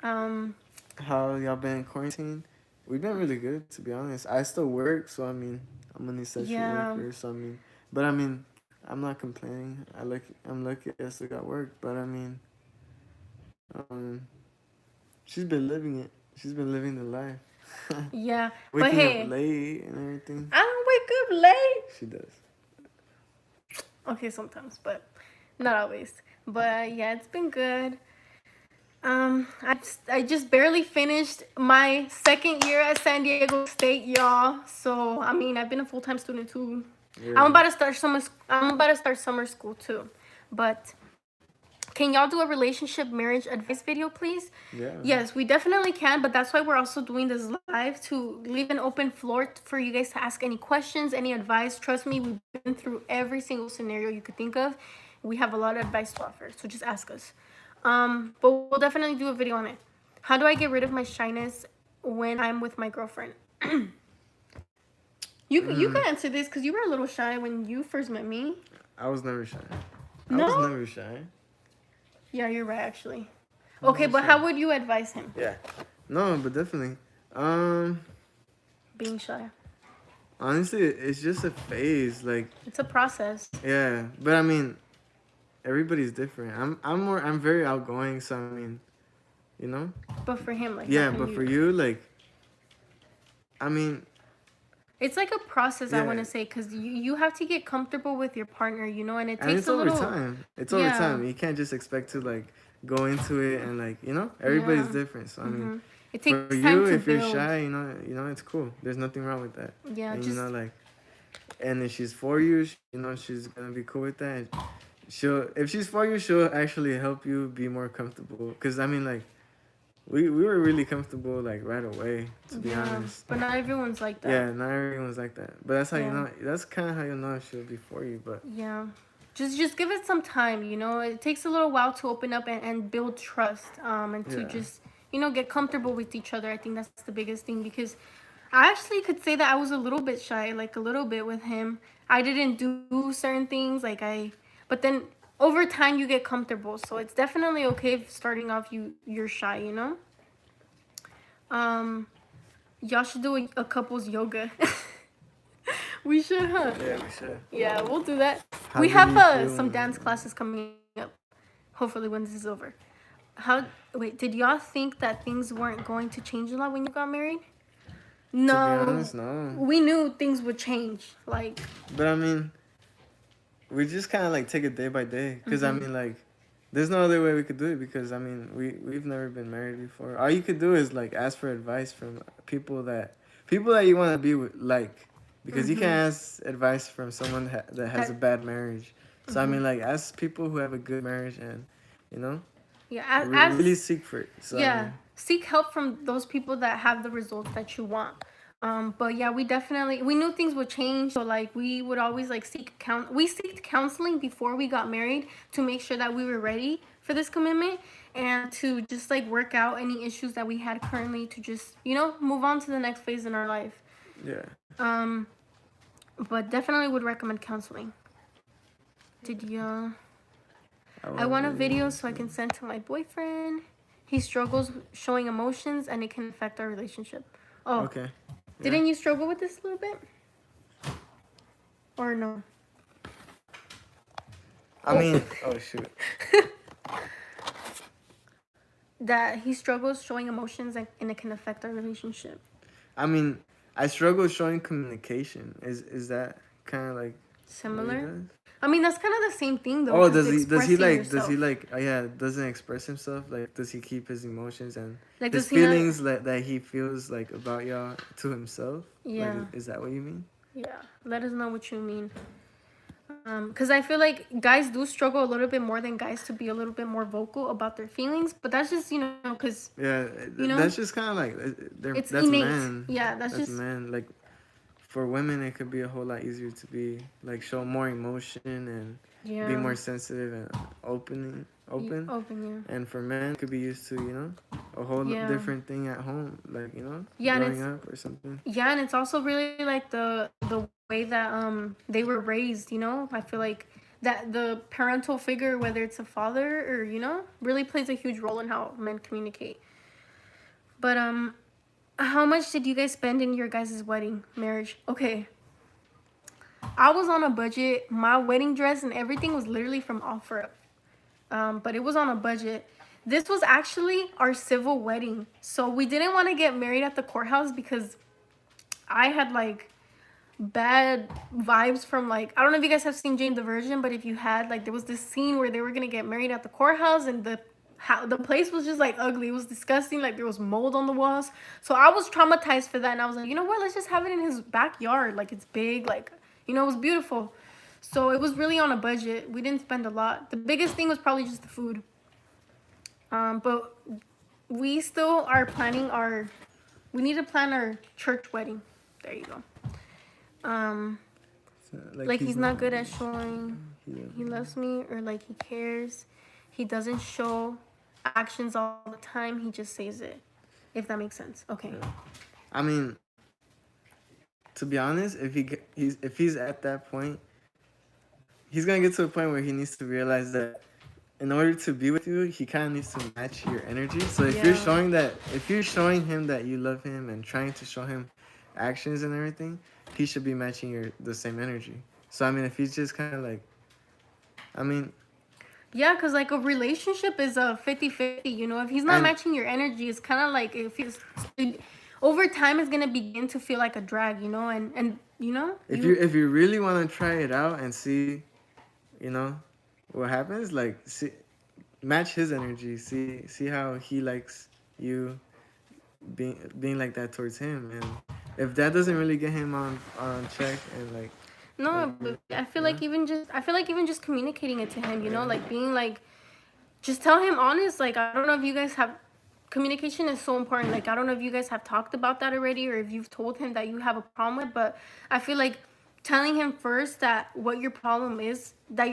How y'all been in quarantine? We've been really good, to be honest. I still work, so I mean, I'm an essential Yeah. worker, so I mean, but I mean, I'm not complaining. I'm lucky I still got work, but I mean, she's been living it. She's been living the life. Yeah. But, Waking hey, up late and everything. I don't wake up late. She does. Okay, sometimes, but not always. But yeah, it's been good. I just barely finished my 2nd year at San Diego State, y'all. So I mean, I've been a full-time student too. Yeah. I'm about to start summer school too. But can y'all do a relationship marriage advice video, please? Yeah. Yes, we definitely can, but that's why we're also doing this live, to leave an open floor for you guys to ask any questions, any advice. Trust me, we've been through every single scenario you could think of. We have a lot of advice to offer, so just ask us. But we'll definitely do a video on it. How do I get rid of my shyness when I'm with my girlfriend? You can answer this because you were a little shy when you first met me. I was never shy. No? I was never shy. Yeah, you're right, actually. Okay, but how would you advise him? Yeah. No, but definitely. Being shy. Honestly, it's just a phase. Like, It's a process. yeah, but I mean, everybody's different. I'm very outgoing, so I mean, you know. But for him, like, Yeah, how can but for you, like, I mean, it's like a process, I Yeah. want to say, because you have to get comfortable with your partner, you know, and it and takes it's a over little time. It's over Yeah. time. You can't just expect to like go into it and like, you know, everybody's Yeah. different. So I mean, It takes for time you, to if build. you're shy, you know, it's cool. There's nothing wrong with that. Yeah, And just you know, like, and if she's for you, you know, she's gonna be cool with that. If she's for you, she'll actually help you be more comfortable. Cause I mean, like, we were really comfortable like right away, to be honest. But not everyone's like that. Yeah, not everyone's like that. But that's how you Yeah. know. That's kind of how you know if she'll be for you. But Yeah. just give it some time, you know. It takes a little while to open up and build trust, and to Yeah. just, you know, get comfortable with each other. I think that's the biggest thing, because I actually could say that I was a little bit shy, like a little bit with him. I didn't do certain things, but then over time you get comfortable. So it's definitely okay if starting off you're shy, you know. Um, y'all should do a couples yoga. We should, huh? Yeah, we should. Yeah, we'll do that. How We do have you feel some when- dance classes coming up. Hopefully, when this is over. How? Wait, did y'all think that things weren't going to change a lot when you got married? No. To be honest, no. We knew things would change. Like, But I mean, we just kind of like take it day by day. Because I mean, like, there's no other way we could do it. Because I mean, we've never been married before. All you could do is like ask for advice from people that you want to be with, like, because you can't ask advice from someone that has a bad marriage. So I mean, like, ask people who have a good marriage, and you know, yeah, really seek for it. So, I yeah, mean, seek help from those people that have the results that you want. But yeah, we knew things would change, so like we would always like we seeked counseling before we got married to make sure that we were ready for this commitment, and to just like work out any issues that we had currently, to just, you know, move on to the next phase in our life. yeah. But definitely would recommend counseling. Did you? I want a video so I can send to my boyfriend. He struggles showing emotions and it can affect our relationship. Oh, Okay. didn't you struggle with this a little bit? Or no? I mean, oh shoot. That he struggles showing emotions and it can affect our relationship. I mean, I struggle showing communication. Is that kind of like Similar? what he does? I mean, that's kind of the same thing though. Oh, 'cause does he like expressing yourself. oh yeah, doesn't express himself? Like, does he keep his emotions and Like, his does he not- feelings that he feels like about y'all to himself? Yeah. Like, is that what you mean? Yeah, let us know what you mean. Because I feel like guys do struggle a little bit more than guys to be a little bit more vocal about their feelings, but that's just, you know, because Yeah, You know? that's just kind of like it's that's innate. men. Yeah, that's just men. Like, for women, it could be a whole lot easier to be like show more emotion and yeah. be more sensitive and open. Open, yeah. And for men, could be used to, you know, a whole Yeah. different thing at home, like, you know, Yeah, and growing up or something. Yeah, and it's also really like the way that they were raised, you know. I feel like that the parental figure, whether it's a father or, you know, really plays a huge role in how men communicate. But how much did you guys spend in your guys' wedding marriage? Okay, I was on a budget. My wedding dress and everything was literally from OfferUp. But it was on a budget. This was actually our civil wedding. So we didn't want to get married at the courthouse because I had like bad vibes from, like, I don't know if you guys have seen Jane the Virgin, but if you had, like, there was this scene where they were gonna get married at the courthouse and the place was just like ugly. It was disgusting. Like, there was mold on the walls. So I was traumatized for that, and I was like, you know what? Let's just have it in his backyard. Like, it's big. Like, you know, it was beautiful. So it was really on a budget. We didn't spend a lot. The biggest thing was probably just the food. But we still are planning we need to plan our church wedding. There you go. So, Like he's not good at showing he he loves me, or like he cares. He doesn't show actions all the time. He just says it. If that makes sense. Okay. Yeah. I mean, to be honest, if he's at that point, he's gonna get to a point where he needs to realize that in order to be with you, he kind of needs to match your energy. So if you're showing him that you love him and trying to show him actions and everything, he should be matching the same energy. So I mean, if he's just kind of like, I mean, Yeah, because like a relationship is a 50-50, you know. If he's not matching your energy, it's kind of like over time it's gonna begin to feel like a drag, you know. And you know, if you really want to try it out and see, you know, what happens, like, match his energy, see how he likes you being like that towards him, and if that doesn't really get him on check, and like, no, but I feel like even just communicating it to him, you know, like being like, just tell him honest. Like, I don't know if you guys have, communication is so important. Like, I don't know if you guys have talked about that already, or if you've told him that you have a problem with, but I feel like telling him first that what your problem is, that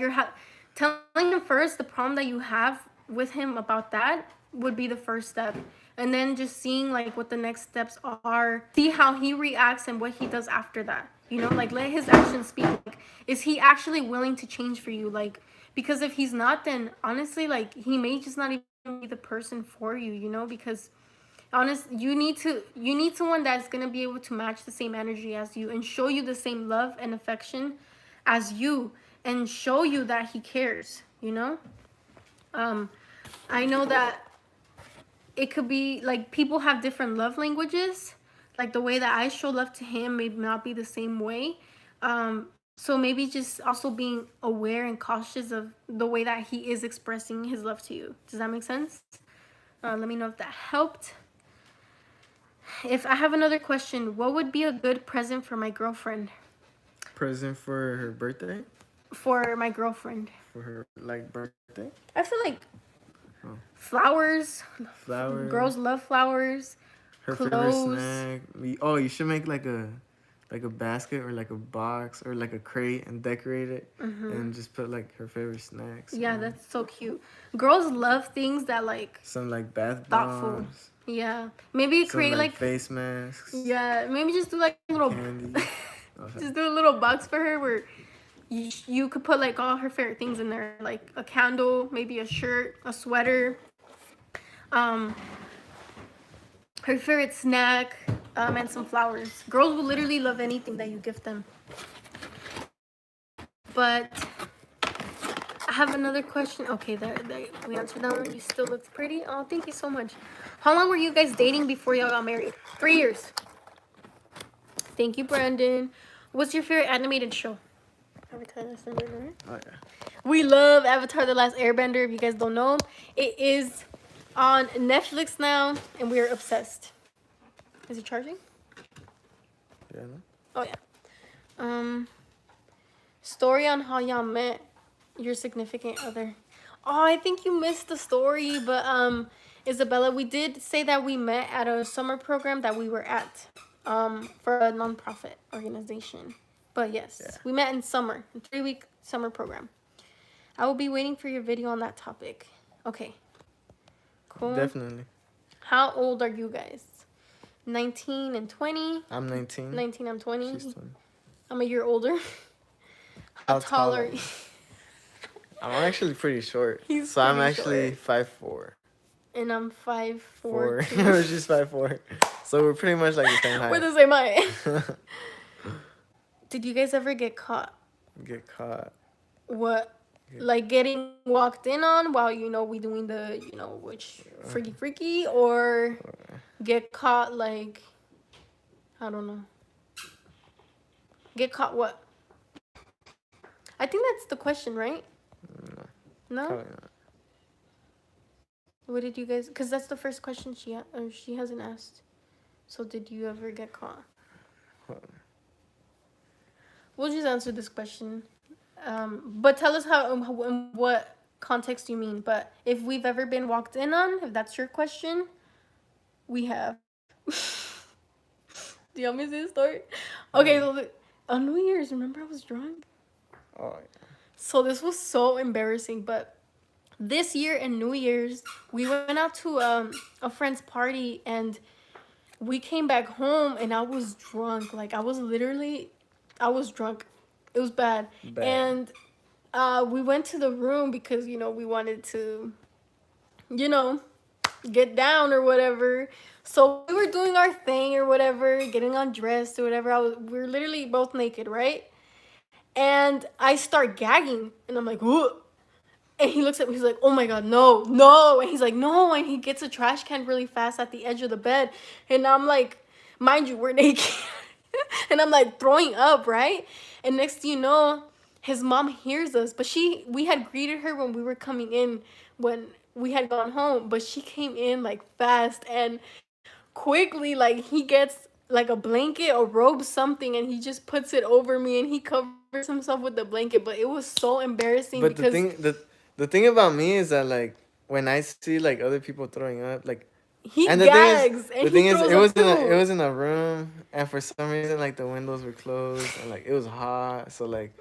telling him first the problem that you have with him about that would be the first step. And then just seeing like what the next steps are, see how he reacts and what he does after that. You know, like let his actions speak. Like, is he actually willing to change for you? Like, because if he's not, then honestly, like he may just not even be the person for you, you know, because you need someone that's going to be able to match the same energy as you and show you the same love and affection as you and show you that he cares, you know. I know that it could be like people have different love languages, like the way that I show love to him may not be the same way. So maybe just also being aware and cautious of the way that he is expressing his love to you. Does that make sense? Let me know if that helped. If I have another question, what would be a good present for my girlfriend? Present for her birthday? For my girlfriend. For her, like, birthday? I feel like flowers. Flowers. Girls love flowers. Her clothes. favorite snack. Oh, you should make like a basket or like a box or like a crate and decorate it and just put like her favorite snacks. Yeah, that's so cute. Girls love things that like some like bath thoughtful. bombs. Yeah, maybe create some, like face masks. Yeah, maybe just do like a little candy. just do a little box for her where you could put like all her favorite things in there, like a candle, maybe a shirt, a sweater, her favorite snack, and some flowers. Girls will literally love anything that you gift them. But I have another question. Okay, there we answered that one. You still look pretty. Oh, thank you so much. How long were you guys dating before y'all got married? 3 years. Thank you, Brandon. What's your favorite animated show? Avatar: The Last Airbender. Oh yeah. We love Avatar: The Last Airbender. If you guys don't know, it is on Netflix now, and we are obsessed. Is it charging? Yeah. No? Oh yeah. Story on how y'all met your significant other. Oh, I think you missed the story, but Isabella, we did say that we met at a summer program that we were at for a nonprofit organization. But yes, we met in summer, a 3-week summer program. I will be waiting for your video on that topic. Okay. Cool. Definitely. How old are you guys? 19 and 20? I'm 19. 19, I'm 20. She's 20. I'm a year older. How tall are you? I'm actually pretty short. He's so I'm pretty actually short. 5'4". And I'm 5'4". She's 5'4". So we're pretty much like the same height. We're the same height. Did you guys ever get caught? Get caught. What? Like getting walked in on while, we doing the, which freaky, or get caught like, I don't know. Get caught what? I think that's the question, right? No? Probably not. What did you guys, because that's the first question she hasn't asked. So did you ever get caught? We'll just answer this question. But tell us how, in what context you mean. But if we've ever been walked in on, if that's your question, we have. Do you want me to say the story? Okay, so on New Year's, remember I was drunk? Oh, yeah. So this was so embarrassing, but this year in New Year's, we went out to a friend's party, and we came back home, and I was drunk. Like, I was drunk. It was bad. And we went to the room because, we wanted to, get down or whatever. So we were doing our thing or whatever, getting undressed or whatever. We were literally both naked, right? And I start gagging, and I'm like, whoa. And he looks at me, he's like, oh my God, no. And he's like, no. And he gets a trash can really fast at the edge of the bed. And I'm like, mind you, we're naked. And I'm like throwing up, right? And next thing you know, his mom hears us. But we had greeted her when we were coming in, when we had gone home. But she came in like fast and quickly, like he gets like a blanket or robe, something, and he just puts it over me, and he covers himself with the blanket. But it was so embarrassing. But the thing about me is that, like, when I see like other people throwing up, like He And the gags and the thing he is, throws it up was too. it was in a room, and for some reason, like the windows were closed, and like it was hot, so like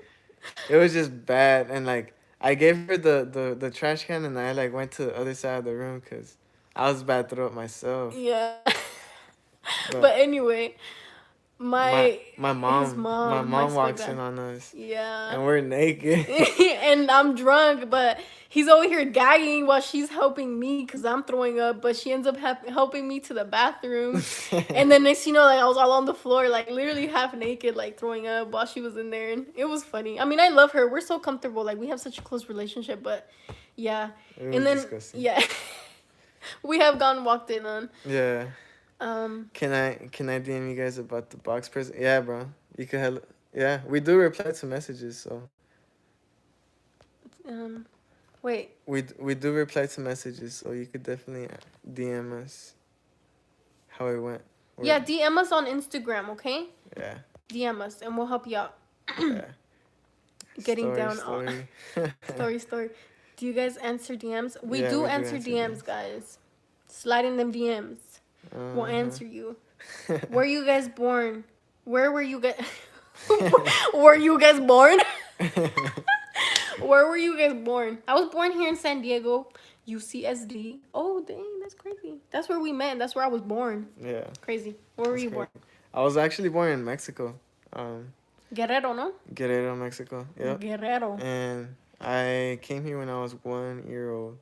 it was just bad, and like I gave her the trash can, and I like went to the other side of the room because I was about to throw up myself. Yeah. But But anyway, my his my mom, my mom walks suegra. in on us, Yeah. and we're naked. And I'm drunk, but he's over here gagging while she's helping me because I'm throwing up. But she ends up helping me to the bathroom. And then next, like I was all on the floor, like literally half naked, like throwing up while she was in there. And it was funny. I mean, I love her. We're so comfortable. Like we have such a close relationship. But yeah. It was And then, disgusting. yeah. We have gone walked in on. Yeah. Um, Can I DM you guys about the box present? Yeah, bro. You could have. Yeah, we do reply to messages, so wait. we do reply to messages, so you could definitely DM us how it went. Yeah, DM us on Instagram, okay? Yeah. DM us and we'll help you out. Yeah. Getting Story, down story. story. Do you guys answer DMs? We Yeah, do we do answer answer DMs, DMs. guys. Slide in them DMs. We'll Uh-huh. answer you. Where you guys born? Where were you guys? Were you guys born? Where were you guys born? I was born here in San Diego, UCSD. Oh, dang, that's crazy. That's where we met. That's where I was born. Yeah. Crazy. Where were That's you crazy. born? I was actually born in Mexico. Guerrero, no? Guerrero, Mexico. Yep. Guerrero. And I came here when I was 1 year old.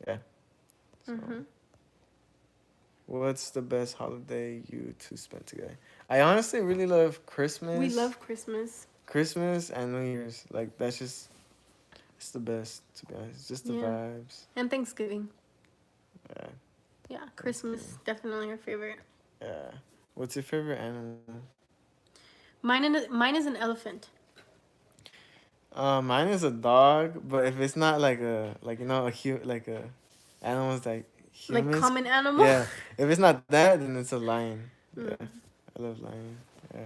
Yeah. So, what's the best holiday you two spent together? I honestly really love Christmas. We love Christmas. Christmas and New Year's. Like that's just it's the best, to be honest. It's just the Yeah. vibes. And Thanksgiving. Yeah. Yeah, Christmas definitely our favorite. Yeah. What's your favorite animal? Mine is an elephant. Mine is a dog, but if it's not like a animals like humans. Like common animal. Yeah. If it's not that, then it's a lion. Yeah. I love lion. Yeah.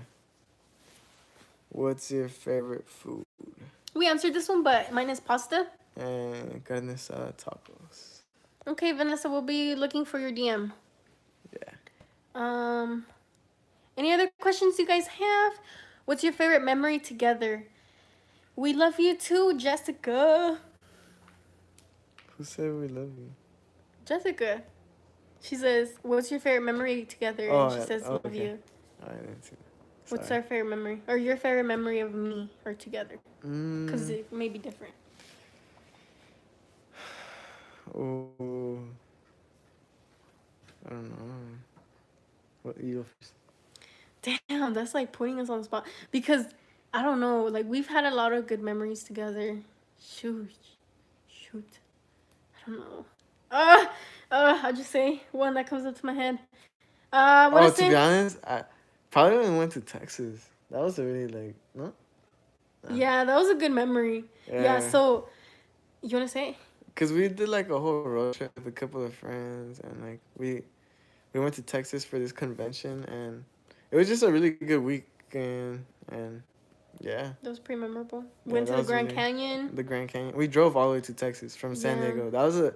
What's your favorite food? We answered this one, but mine is pasta. And carne asada tacos. Okay, Vanessa, we'll be looking for your DM. Yeah. Any other questions you guys have? What's your favorite memory together? We love you too, Jessica. Who said we love you? Jessica. She says, "What's your favorite memory together?" Oh, and she yeah. says, Oh, "Love okay. you." I didn't see that. What's Sorry. our favorite memory, or your favorite memory of me or together? Because Mm. it may be different. Oh. I don't know. What you go first? Damn, that's like putting us on the spot because I don't know. Like we've had a lot of good memories together. Shoot. I don't know. I'll just say one that comes up to my head. Oh, to be honest, I probably when we went to Texas. That was a really like no. Yeah, that was a good memory. Yeah. So, you wanna say? Cause we did like a whole road trip with a couple of friends, and like we went to Texas for this convention, and it was just a really good weekend, and yeah. That was pretty memorable. Yeah, Went to that the was Grand really- Canyon. The Grand Canyon. We drove all the way to Texas from San Yeah. Diego. That was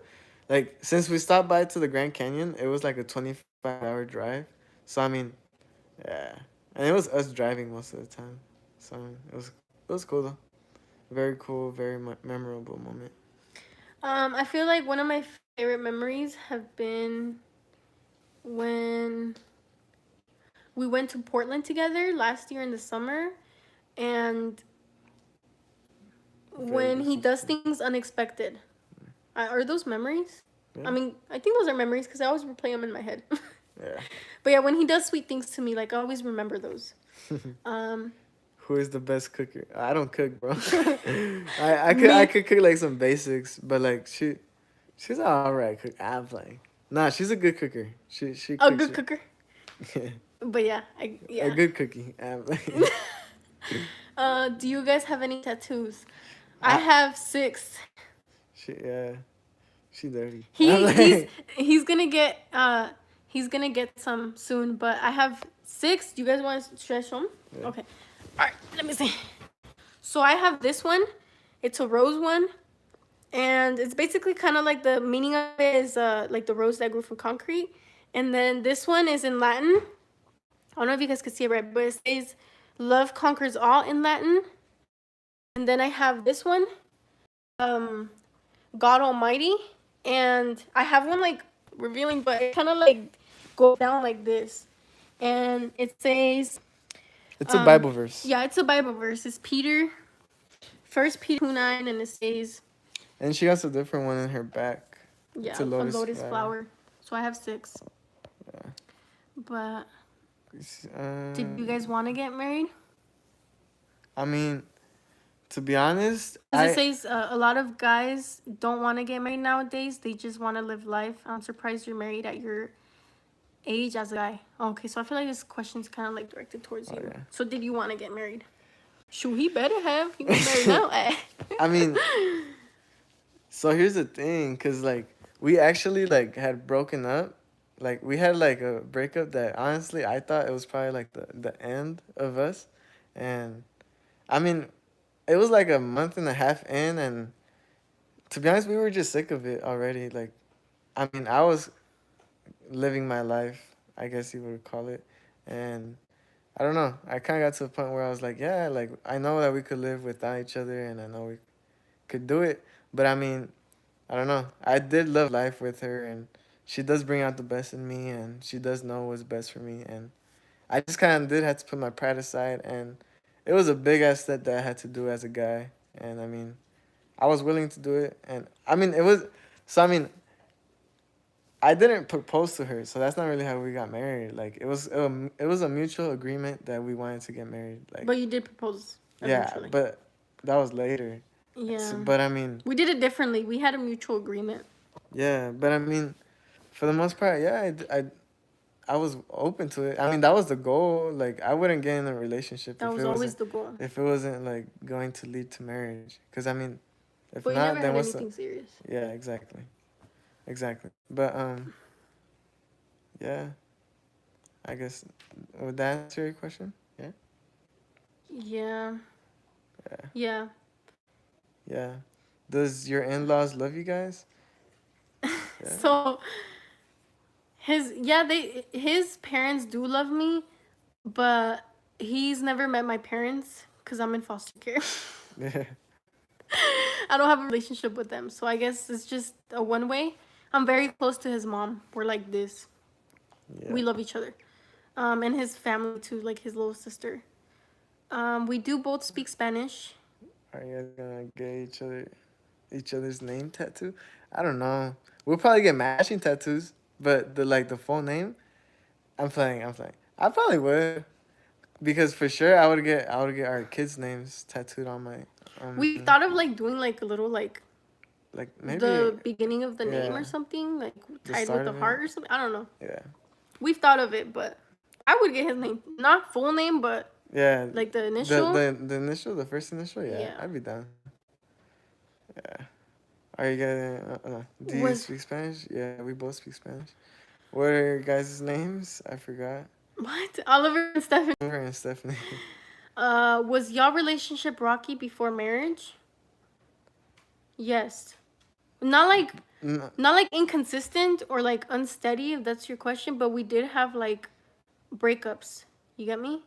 since we stopped by to the Grand Canyon, it was like a 25-hour drive. So I mean, yeah, and it was us driving most of the time. So it was cool though. Very cool, very memorable moment. I feel like one of my favorite memories have been when we went to Portland together last year in the summer, and when he does things unexpected. Are those memories? Yeah. I mean, I think those are memories because I always replay them in my head. Yeah. But yeah, when he does sweet things to me, like I always remember those. Who is the best cooker? I don't cook, bro. I could cook like some basics, but like she's an alright cook. I'm playing. Nah, she's a good cooker. She A cooks good cooker. But yeah, A good cookie. I'm playing. Do you guys have any tattoos? I have 6. She dirty. He's gonna get some soon, but I have 6. Do you guys want to stretch them? Yeah. Okay. All right. Let me see. So I have this one. It's a rose one. And it's basically kind of like the meaning of it is like the rose that grew from concrete. And then this one is in Latin. I don't know if you guys can see it right, but it says love conquers all in Latin. And then I have this one, um, God Almighty. And I have one like revealing, but it kind of like goes down like this. And it says, It's a Bible verse. yeah, it's a Bible verse. It's Peter, 1 Peter 2:9, and it says, And she has a different one in her back. yeah, It's a lotus flower. So I have 6. Yeah. But did you guys want to get married? I mean, to be honest, Because it says a lot of guys don't want to get married nowadays. They just want to live life. I'm surprised you're married at your age as a guy. Okay, so I feel like this question's kind of like directed towards you. yeah. So did you want to get married? Shoot, he better have. He get married now. I mean, so here's the thing, cause like we actually like had broken up. Like we had like a breakup that honestly I thought it was probably like the end of us, and I mean, it was like a month and a half in, and to be honest, we were just sick of it already. Like, I mean, I was living my life, I guess you would call it, and I don't know. I kind of got to a point where I was like, yeah, like I know that we could live without each other, and I know we could do it. But I mean, I don't know. I did love life with her, and she does bring out the best in me, and she does know what's best for me. And I just kind of did have to put my pride aside, and it was a big ass step that I had to do as a guy. And I mean, I was willing to do it, and I mean, it was. So I mean, I didn't propose to her, so that's not really how we got married. Like it was a mutual agreement that we wanted to get married. Like, But you did propose eventually. yeah, but that was later. Yeah. So, but I mean, we did it differently. We had a mutual agreement. yeah, but I mean, for the most part, yeah, I was open to it. I mean, that was the goal. Like, I wouldn't get in a relationship That if was it always wasn't the goal. if it wasn't like going to lead to marriage. Cause I mean, if But you not, never then had what's anything serious. yeah, exactly. But yeah, I guess would that answer your question? Yeah. Yeah. Yeah. Yeah. Yeah. Does your in-laws love you guys? Yeah. So his parents do love me, but he's never met my parents because I'm in foster care. Yeah. I don't have a relationship with them, so I guess it's just a one way. I'm very close to his mom. We're like this. Yeah. We love each other. And his family too, like his little sister. We do both speak Spanish. Are you guys gonna get each other's name tattoo? I don't know. We'll probably get matching tattoos, but the full name, I'm playing. I probably would, because for sure I would get our kids' names tattooed on my. We thought of like doing like a little like Maybe the beginning of the name yeah. or something, like The tied start with a of it. heart or something. I don't know. Yeah. We've thought of it, but I would get his name, not full name, but Yeah. like the initial. The initial, the first initial. Yeah, Yeah. I'd be down. Yeah. Are you guys? Do you speak Spanish? Yeah, we both speak Spanish. What are your guys' names? I forgot. What? Oliver and Stephanie. Oliver and Stephanie. Was y'all relationship rocky before marriage? Yes. Not like No, not like inconsistent or like unsteady, if that's your question, but we did have like breakups. You get me?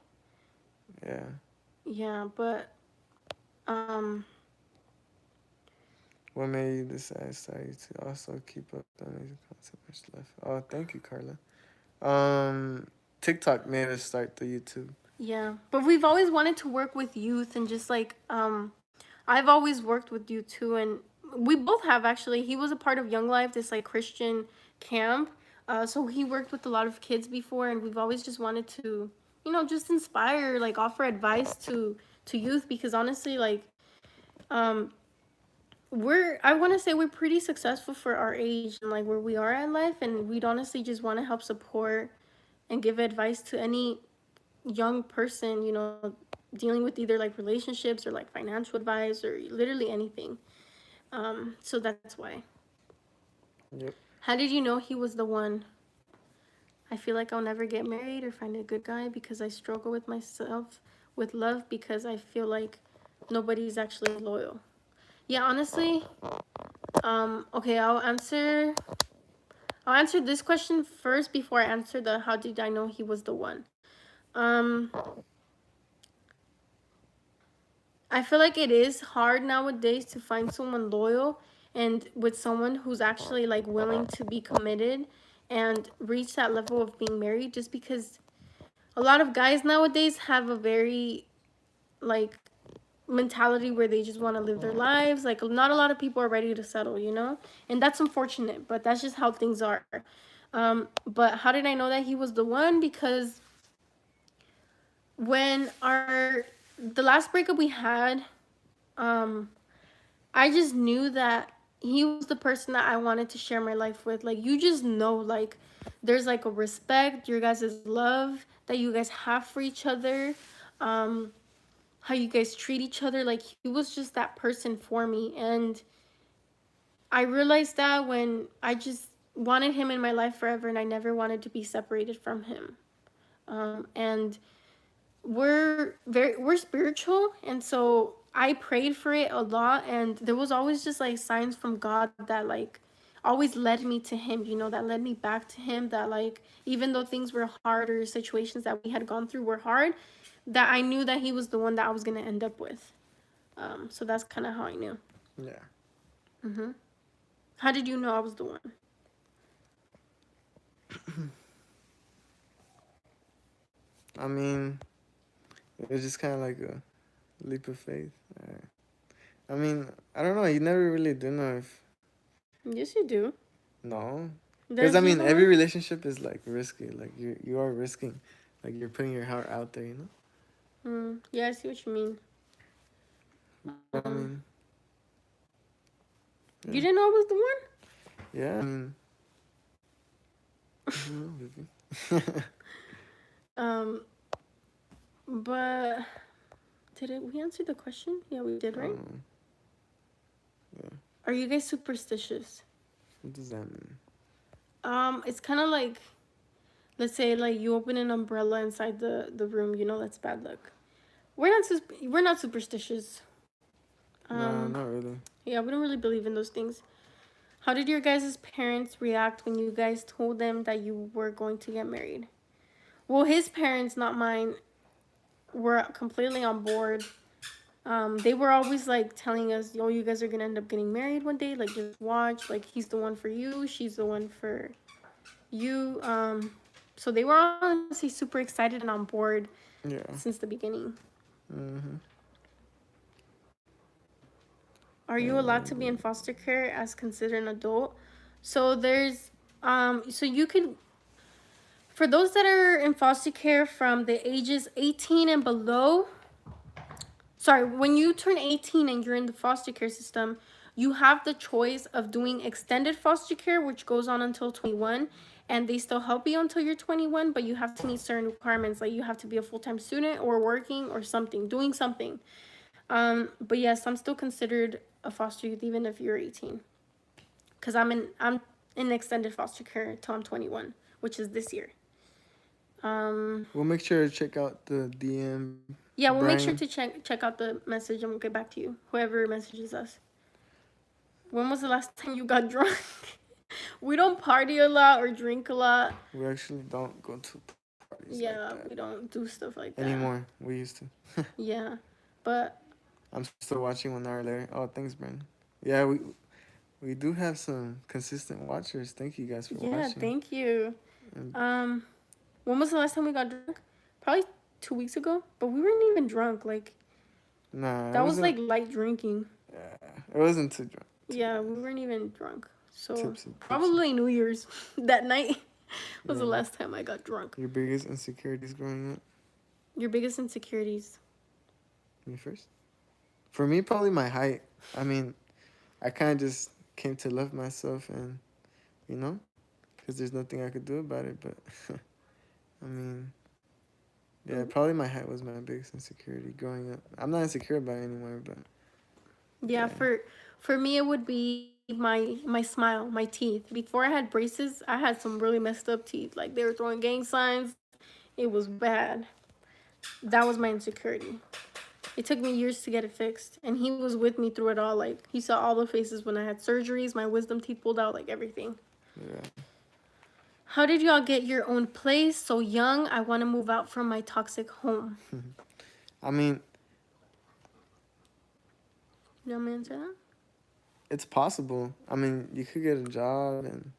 yeah. Yeah, but What made you decide to also keep up the amazing content much left? Oh, thank you, Carla. TikTok made us start the YouTube. yeah. But we've always wanted to work with youth and just like I've always worked with you too, and we both have actually. He was a part of Young Life, this like Christian camp. So he worked with a lot of kids before, and we've always just wanted to, just inspire, like offer advice to youth because honestly, like, I want to say we're pretty successful for our age and like where we are in life, and we'd honestly just want to help support and give advice to any young person, dealing with either like relationships or like financial advice or literally anything. So that's why. Yep. How did you know he was the one? I feel like I'll never get married or find a good guy because I struggle with myself with love because I feel like nobody's actually loyal. Yeah, honestly, okay, I'll answer this question first before I answer the how did I know he was the one. Um, I feel like it is hard nowadays to find someone loyal and with someone who's actually like willing to be committed and reach that level of being married, just because a lot of guys nowadays have a very like mentality where they just want to live their lives. Like not a lot of people are ready to settle, you know? And that's unfortunate, but that's just how things are. But how did I know that he was the one? Because when our the last breakup we had, um I just knew that he was the person that I wanted to share my life with. Like you just know, like there's like a respect, your guys' love that you guys have for each other, um, how you guys treat each other. Like he was just that person for me. And I realized that when I just wanted him in my life forever and I never wanted to be separated from him. And we're spiritual, and so I prayed for it a lot, and there was always just like signs from God that like always led me to him, you know, that led me back to him, that like even though things were hard or situations that we had gone through were hard, that I knew that he was the one that I was going to end up with. So that's kind of how I knew. Yeah. How did you know I was the one? I mean, it was just kind of like a leap of faith. I mean, I don't know. You never really do know if Yes, you do. no, because There's I you mean, know every what? relationship is like risky. Like you are risking, like you're putting your heart out there. You Yeah, I see what you mean. know. I Um, mean, you yeah, didn't know I was the one? yeah. I mean, I don't know, baby. Um, but we answer the question? Yeah, we did, right? Yeah. Are you guys superstitious? What does that mean? It's kind of like, let's say like you open an umbrella inside the room, you know that's bad luck. We're not superstitious. No, Um, not really. yeah, we don't really believe in those things. How did your guys' parents react when you guys told them that you were going to get married? Well, his parents, not mine, were completely on board. They were always like telling us, "Yo, you guys are gonna end up getting married one day. Like, just watch. Like, he's the one for you. She's the one for you." So they were honestly super excited and on board Yeah. since the beginning. Mhm. Are you allowed to be in foster care as considered an adult? So so you can, for those that are in foster care from the ages 18 and below, sorry, when you turn 18 and you're in the foster care system, you have the choice of doing extended foster care, which goes on until 21, and they still help you until you're 21, but you have to meet certain requirements, like you have to be a full-time student or working or something, doing something. But yes, I'm still considered a foster youth even if you're 18, because I'm in extended foster care till I'm 21, which is this year. We'll make sure to check out the DM. Yeah, we'll make sure Brian. to check out the message and we'll get back to you. Whoever messages us. When was the last time you got drunk? We don't party a lot or drink a lot. We actually don't go to parties like Yeah, that we don't do stuff like that anymore. We used to. Yeah, but I'm still watching 1 hour later. Oh, thanks, Brian. Yeah, we do have some consistent watchers. Thank you guys for yeah, watching. thank you. And When was the last time we got drunk? Probably 2 weeks ago. But we weren't even drunk. Like nah, that was like light drinking. Yeah, it wasn't too drunk. Yeah, we weren't even drunk. So Tipsy. probably New Year's that night was the Yeah. last time I got drunk. Your biggest insecurities growing up? Your biggest insecurities? Me first? For me, probably my height. I mean, I kind of just came to love myself and, you know, because there's nothing I could do about it. But, I mean, yeah, probably my height was my biggest insecurity growing up. I'm not insecure about it anymore, but. Yeah, for me it would be my smile, my teeth. Before I had braces, I had some really messed up teeth. Like they were throwing gang signs. It was bad. That was my insecurity. It took me years to get it fixed, and he was with me through it all. Like, he saw all the faces when I had surgeries, my wisdom teeth pulled out, like everything. Yeah. How did y'all get your own place so young? I want to move out from my toxic home. I mean, You want me to answer that? it's possible. I mean, you could get a job, and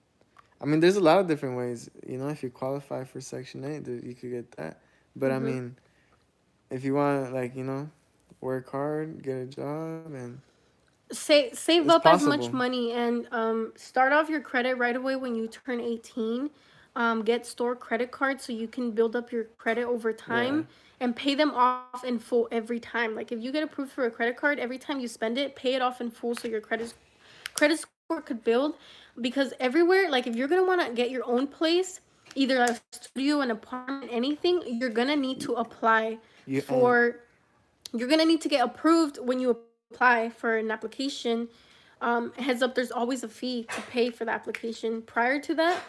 I mean, there's a lot of different ways. You know, if you qualify for Section 8, you could get that. But I mean, if you want to, like, you know, work hard, get a job, and Save it's up as much possible. money and start off your credit right away when you turn 18. Get store credit cards so you can build up your credit over time and pay them off in full every time. Like, if you get approved for a credit card, every time you spend it, pay it off in full so your credit score could build. Because everywhere, like, if you're gonna want to get your own place, either a studio, an apartment, anything, you're gonna need to apply You for. You're gonna need to get approved when you apply for an application. Heads up, there's always a fee to pay for the application prior to that.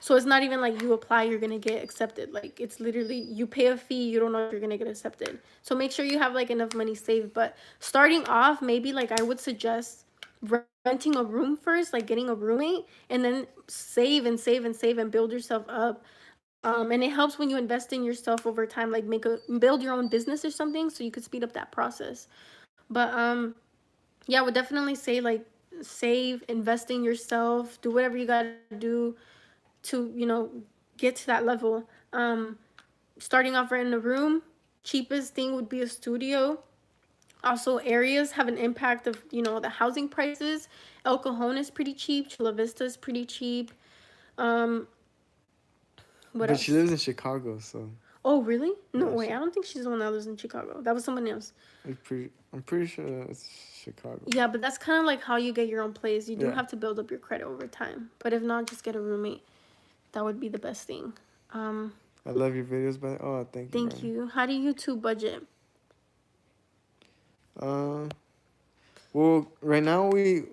So it's not even like you apply, you're gonna get accepted. Like, it's literally you pay a fee, you don't know if you're gonna get accepted. So make sure you have like enough money saved. But starting off, maybe like I would suggest renting a room first, like getting a roommate, and then save and save and save and build yourself up. And it helps when you invest in yourself over time, like build your own business or something, so you could speed up that process. But yeah, I would definitely say like save, invest in yourself, do whatever you gotta do to, you know, get to that level. Starting off renting a room, cheapest thing would be a studio. Also, areas have an impact of, you know, the housing prices. El Cajon is pretty cheap. Chula Vista is pretty cheap. What but else? she lives in Chicago, so Oh, really? No, yeah, wait, I don't think she's the one that lives in Chicago. That was someone else. I'm pretty sure it's Chicago. Yeah, but that's kind of like how you get your own place. You do Yeah. have to build up your credit over time. But if not, just get a roommate. That would be the best thing. I love your videos, but thank you. Thank you. How do you two budget? Well, right now we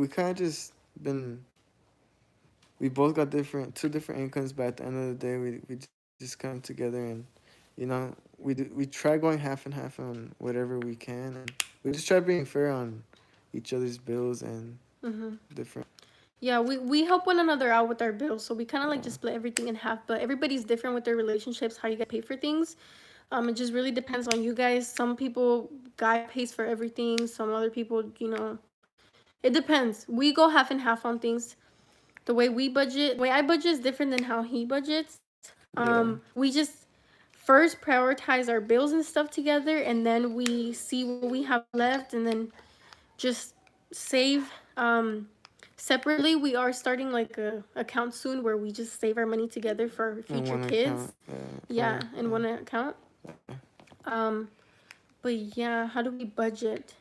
kind of just been. We both got two different incomes, but at the end of the day, we just come together and, you know, we try going half and half on whatever we can, and we just try being fair on each other's bills and different. Yeah, we help one another out with our bills. So we kind of like just split everything in half. But everybody's different with their relationships, how you guys pay for things. It just really depends on you guys. Some people, guy pays for everything. Some other people, you know, it depends. We go half and half on things. The way I budget is different than how he budgets. We just first prioritize our bills and stuff together, and then we see what we have left, and then just save. Separately, we are starting like a account soon where we just save our money together for our future kids. Yeah, in one account. But yeah, how do we budget?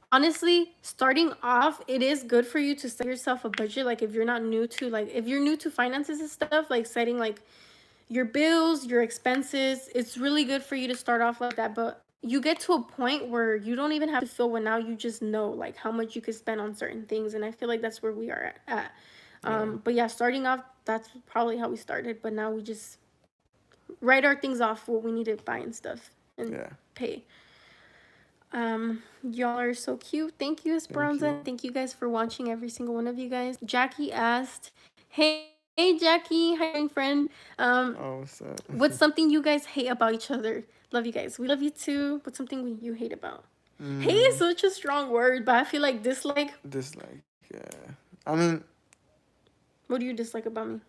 Honestly, starting off, it is good for you to set yourself a budget. Like, if you're not new to, like, if you're new to finances and stuff, like setting like your bills, your expenses, it's really good for you to start off like that. But you get to a point where you don't even have to feel one now. You just know like how much you could spend on certain things, and I feel like that's where we are at. But yeah, starting off, that's probably how we started. But now we just write our things off, what we need to buy and stuff, and pay. Y'all are so cute. Thank you, Esperanza. Thank you guys for watching, every single one of you guys. Jackie asked, hey Jackie, how you doing, friend? What's up? What's something you guys hate about each other? Love you guys. We love you too. What's something you hate about? Hate is such a strong word, but I feel like dislike. Yeah. I mean, what do you dislike about me?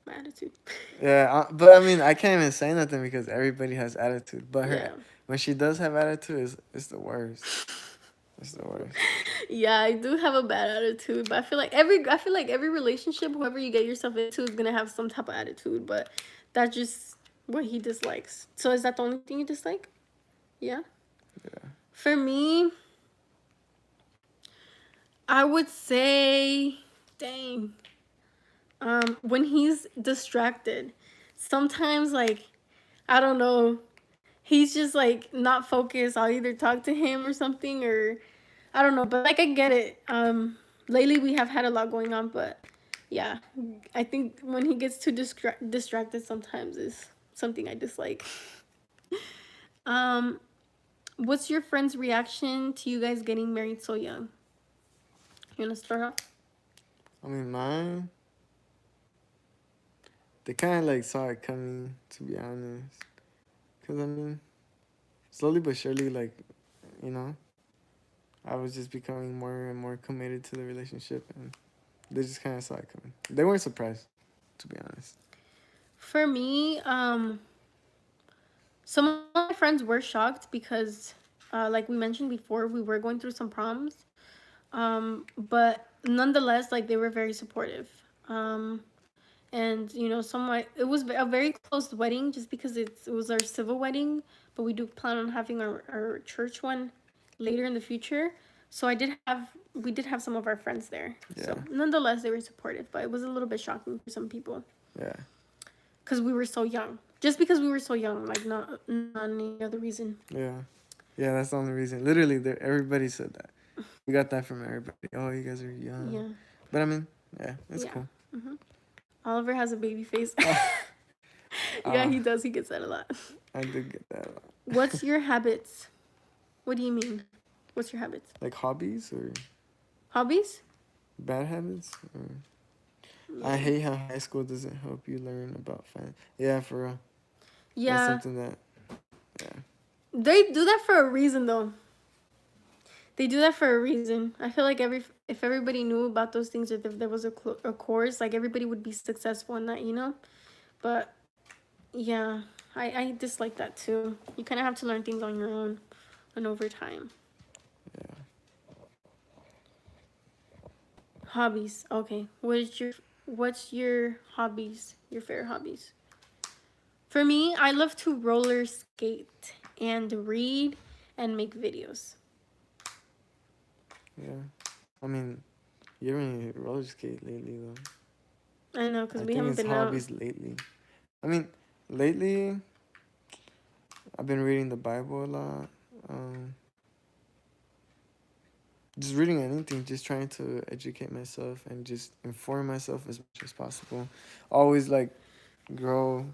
My attitude. Yeah, but I mean, I can't even say nothing because everybody has attitude. But when she does have attitude, it's the worst. It's the worst. Yeah, I do have a bad attitude, but I feel like every relationship, whoever you get yourself into, is gonna have some type of attitude. But that's just what he dislikes. So is that the only thing you dislike? Yeah. Yeah. For me, I would say, dang. When he's distracted, sometimes like, I don't know, he's just like not focused. I'll either talk to him or something, or I don't know, but like I get it. Lately we have had a lot going on, but yeah, I think when he gets too distracted sometimes is something I dislike. What's your friend's reaction to you guys getting married so young? You wanna start off? I mean, mine. They kind of like saw it coming, to be honest. Cause I mean, slowly but surely, like, you know, I was just becoming more and more committed to the relationship, and they just kind of saw it coming. They weren't surprised, to be honest. For me, some of my friends were shocked because, like we mentioned before, we were going through some problems. But nonetheless, like they were very supportive. And you know, somewhat it was a very close wedding just because it was our civil wedding, but we do plan on having our church one later in the future. So we did have some of our friends there. Yeah. So nonetheless, they were supportive, but it was a little bit shocking for some people. Yeah. Because we were so young. Just because we were so young, like not any other reason. Yeah. Yeah, that's the only reason. Literally, everybody said that. We got that from everybody. Oh, you guys are young. Yeah. But I mean, yeah, it's Yeah. cool. Mm-hmm. Oliver has a baby face. Yeah, he does. He gets that a lot. I do get that a lot. What's your habits? What do you mean? What's your habits? Like hobbies or Hobbies? bad habits? Or... I hate how high school doesn't help you learn about finance. Yeah, for real. Yeah. That's something that, yeah. They do that for a reason, though. They do that for a reason. I feel like if everybody knew about those things, or if there was a course, like everybody would be successful in that, you know? But, yeah, I dislike that, too. You kind of have to learn things on your own and over time. Yeah. Hobbies. Okay. What's your hobbies? Your favorite hobbies? For me, I love to roller skate and read and make videos. Yeah. I mean, you haven't roller skate lately, though. I know, because we haven't been hobbies out. lately. I mean, lately, I've been reading the Bible a lot. Just reading anything, just trying to educate myself and just inform myself as much as possible. Always, like, grow.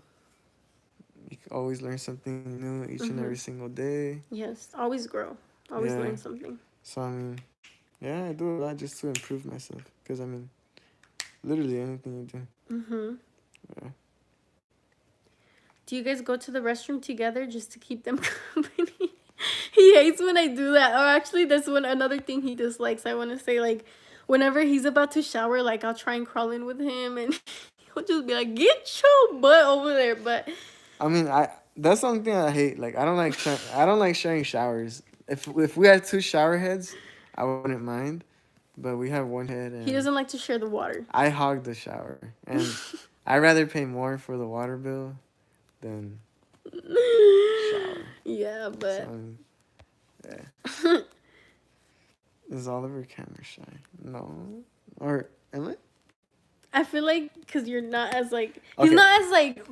You can always learn something new each and every single day. Yes, always grow. Always learn something. So, I mean, yeah, I do a lot just to improve myself. Because, I mean, literally anything you do. Mm-hmm. Yeah. Do you guys go to the restroom together just to keep them company? He hates when I do that. Or actually, that's another thing he dislikes. I want to say, like, whenever he's about to shower, like, I'll try and crawl in with him. And he'll just be like, get your butt over there. But... I mean, that's the only thing I hate. Like, I don't like sharing showers. If we had 2 shower heads, I wouldn't mind. But we have 1 head, and he doesn't like to share the water. I hog the shower, and I'd rather pay more for the water bill than shower. Yeah, but So, yeah. Is Oliver camera shy? No, or am I? I feel like because you're not as like he's not as like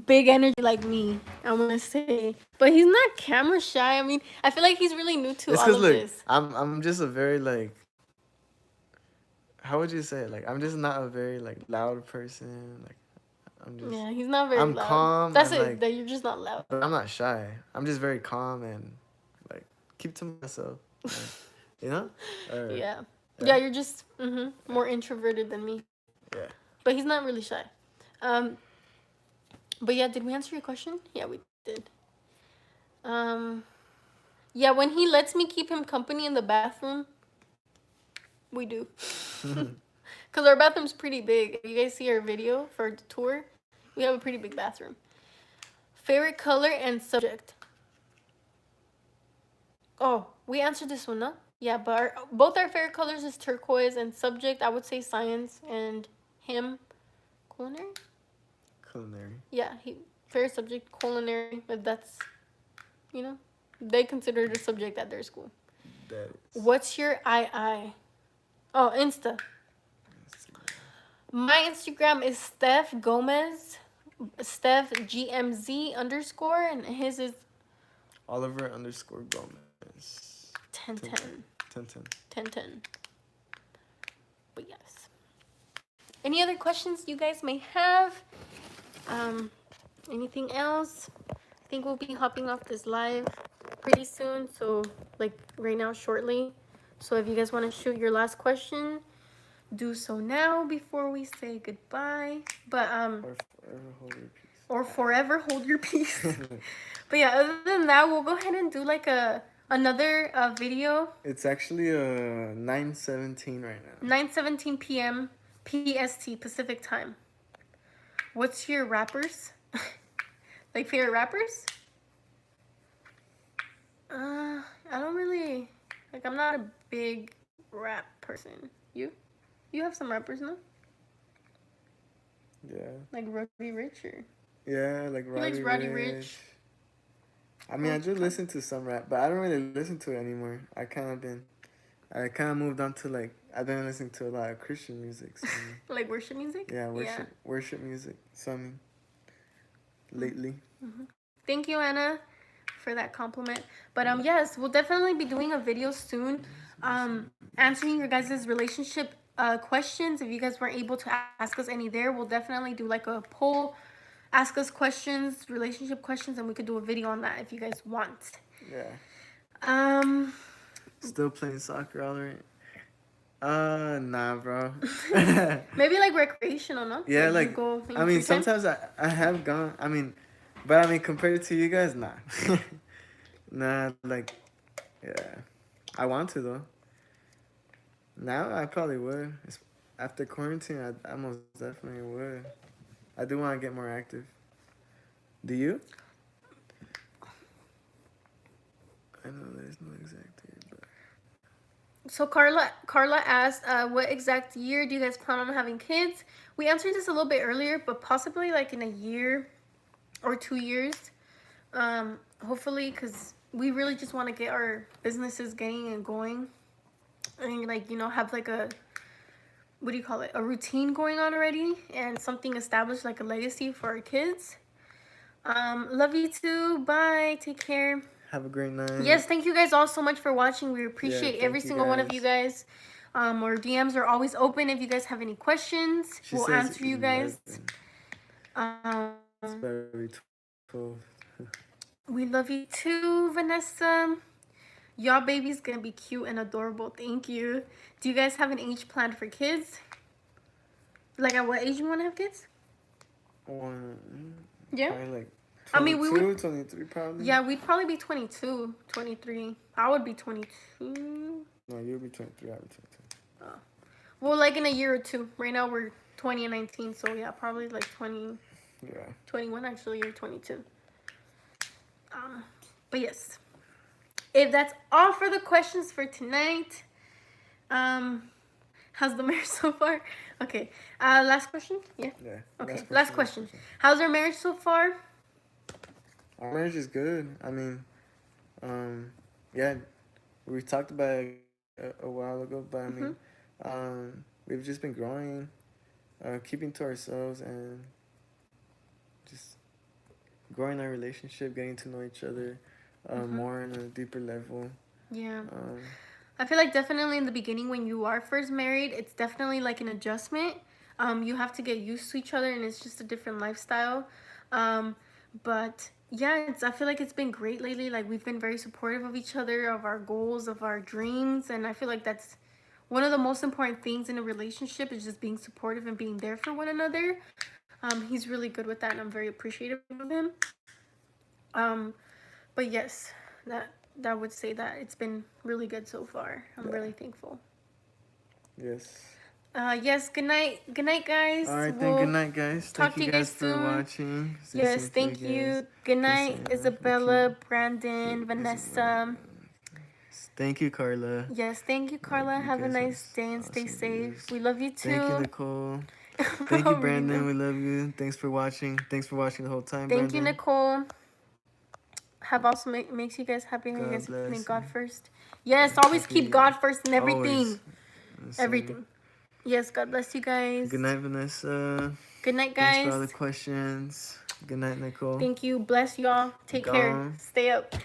big energy like me, I want to say, but he's not camera shy. I mean, I feel like he's really new to all of this. I'm just a very like, how would you say it? Like, I'm just not a very like loud person. Like, I'm just he's not very loud. Calm. That's it. Like, that you're just not loud. But I'm not shy. I'm just very calm and like keep to myself. Like, you know? Yeah, you're just more introverted than me. Yeah. But he's not really shy. But yeah, did we answer your question? Yeah, we did. Yeah, when he lets me keep him company in the bathroom, we do. Because our bathroom's pretty big. If you guys see our video for the tour, we have a pretty big bathroom. Favorite color and subject. Oh, we answered this one, no? Yeah, but both our favorite colors is turquoise, and subject, I would say science, and him, culinary? Culinary. Yeah, favorite subject, culinary, but that's, you know, they consider it a subject at their school. That is. What's your II? Oh, Insta. My Instagram is Steph Gomez, Steph GMZ _, and his is Oliver _Gomez. 1010. 1010. But yes. Any other questions you guys may have? Anything else? I think we'll be hopping off this live pretty soon. So, like right now, shortly. So, if you guys want to shoot your last question, do so now before we say goodbye. But Or forever hold your peace. or forever hold your peace. But yeah, other than that, we'll go ahead and do like another video. It's actually 9:17 right now. 9:17 p.m. PST, Pacific time. What's your rappers? Like favorite rappers? I don't really like. I'm not a big rap person. You? You have some rappers, no? Yeah. Like Roddy Ricch or? Yeah, like He likes Roddy Ricch. I mean, I do listen to some rap, but I don't really listen to it anymore. I kind of moved on to like, I've been listening to a lot of Christian music. So, Like worship music? yeah, worship music. So I mean, lately. Thank you, Anna, for that compliment. But yes, we'll definitely be doing a video soon, answering your guys' relationship questions. If you guys weren't able to ask us any there, we'll definitely do like a poll, ask us questions, relationship questions, and we could do a video on that if you guys want. Yeah. Still playing soccer all right? Nah, bro. Maybe like recreational, no? Yeah, you like go in I mean, free time? sometimes I have gone. I mean, but I mean, compared to you guys, nah. Nah, like, yeah, I want to though. Now I probably would. After quarantine, I most definitely would. I do want to get more active. Do you? I know there's no exact year, but So Carla asked, what exact year do you guys plan on having kids? We answered this a little bit earlier, but possibly like in a year or 2 years. Hopefully, because we really just want to get our businesses getting and going, and like, you know, have like a, what do you call it, a routine going on already, and something established, like a legacy for our kids. Love you too. Bye. Take care. have a great night. Yes, thank you guys all so much for watching. We appreciate thank every you single one of guys. you guys. Our DMs are always open if you guys have any questions. We'll answer you guys. 11. It's very 12. We love you too, Vanessa. Y'all baby's gonna be cute and adorable. Thank you. Do you guys have an age planned for kids? Like at what age you want to have kids? Yeah. Probably like 22, I mean, we would, 23 probably. yeah, we'd probably be 22, 23. I would be 22. No, you'll be 23. I'll be 22. Well, like in a year or two. Right now we're 20 and 19, so yeah, probably like 20, Yeah. 21 actually, or 22. But yes, if that's all for the questions for tonight, how's the marriage so far? Okay, last question. Yeah. Yeah. Okay, last question. How's our marriage so far? Our marriage is good. I mean, yeah, we talked about it a while ago, but I mean, we've just been growing, keeping to ourselves, and just growing our relationship, getting to know each other more on a deeper level. Yeah. I feel like definitely in the beginning when you are first married, it's definitely like an adjustment. You have to get used to each other, and it's just a different lifestyle. But yeah, I feel like it's been great lately. Like we've been very supportive of each other, of our goals, of our dreams, and I feel like that's one of the most important things in a relationship is just being supportive and being there for one another. He's really good with that, and I'm very appreciative of him. But yes, that would say that it's been really good so far. I'm really thankful. Yes. Yes, good night. Good night, guys. All right, then. Good night, guys. Talk Thank you guys for watching. Yes, thank you. Good night, Isabella, Brandon, Vanessa. Thank you, Carla. Yes, thank you, Carla. Have a nice day and stay safe. We love you too. Thank you, Nicole. Thank you, Brandon. We love you. Thanks for watching. Thanks for watching the whole time, Thank you, Brandon. Nicole. Have also makes you guys happy when you guys bless putting God you. first. Yes, always keep God first in everything. Always. Everything. Yes, God bless you guys. Good night, Vanessa. Good night, guys. Thanks for all the questions. Good night, Nicole. Thank you. Bless y'all. Take care. Stay up.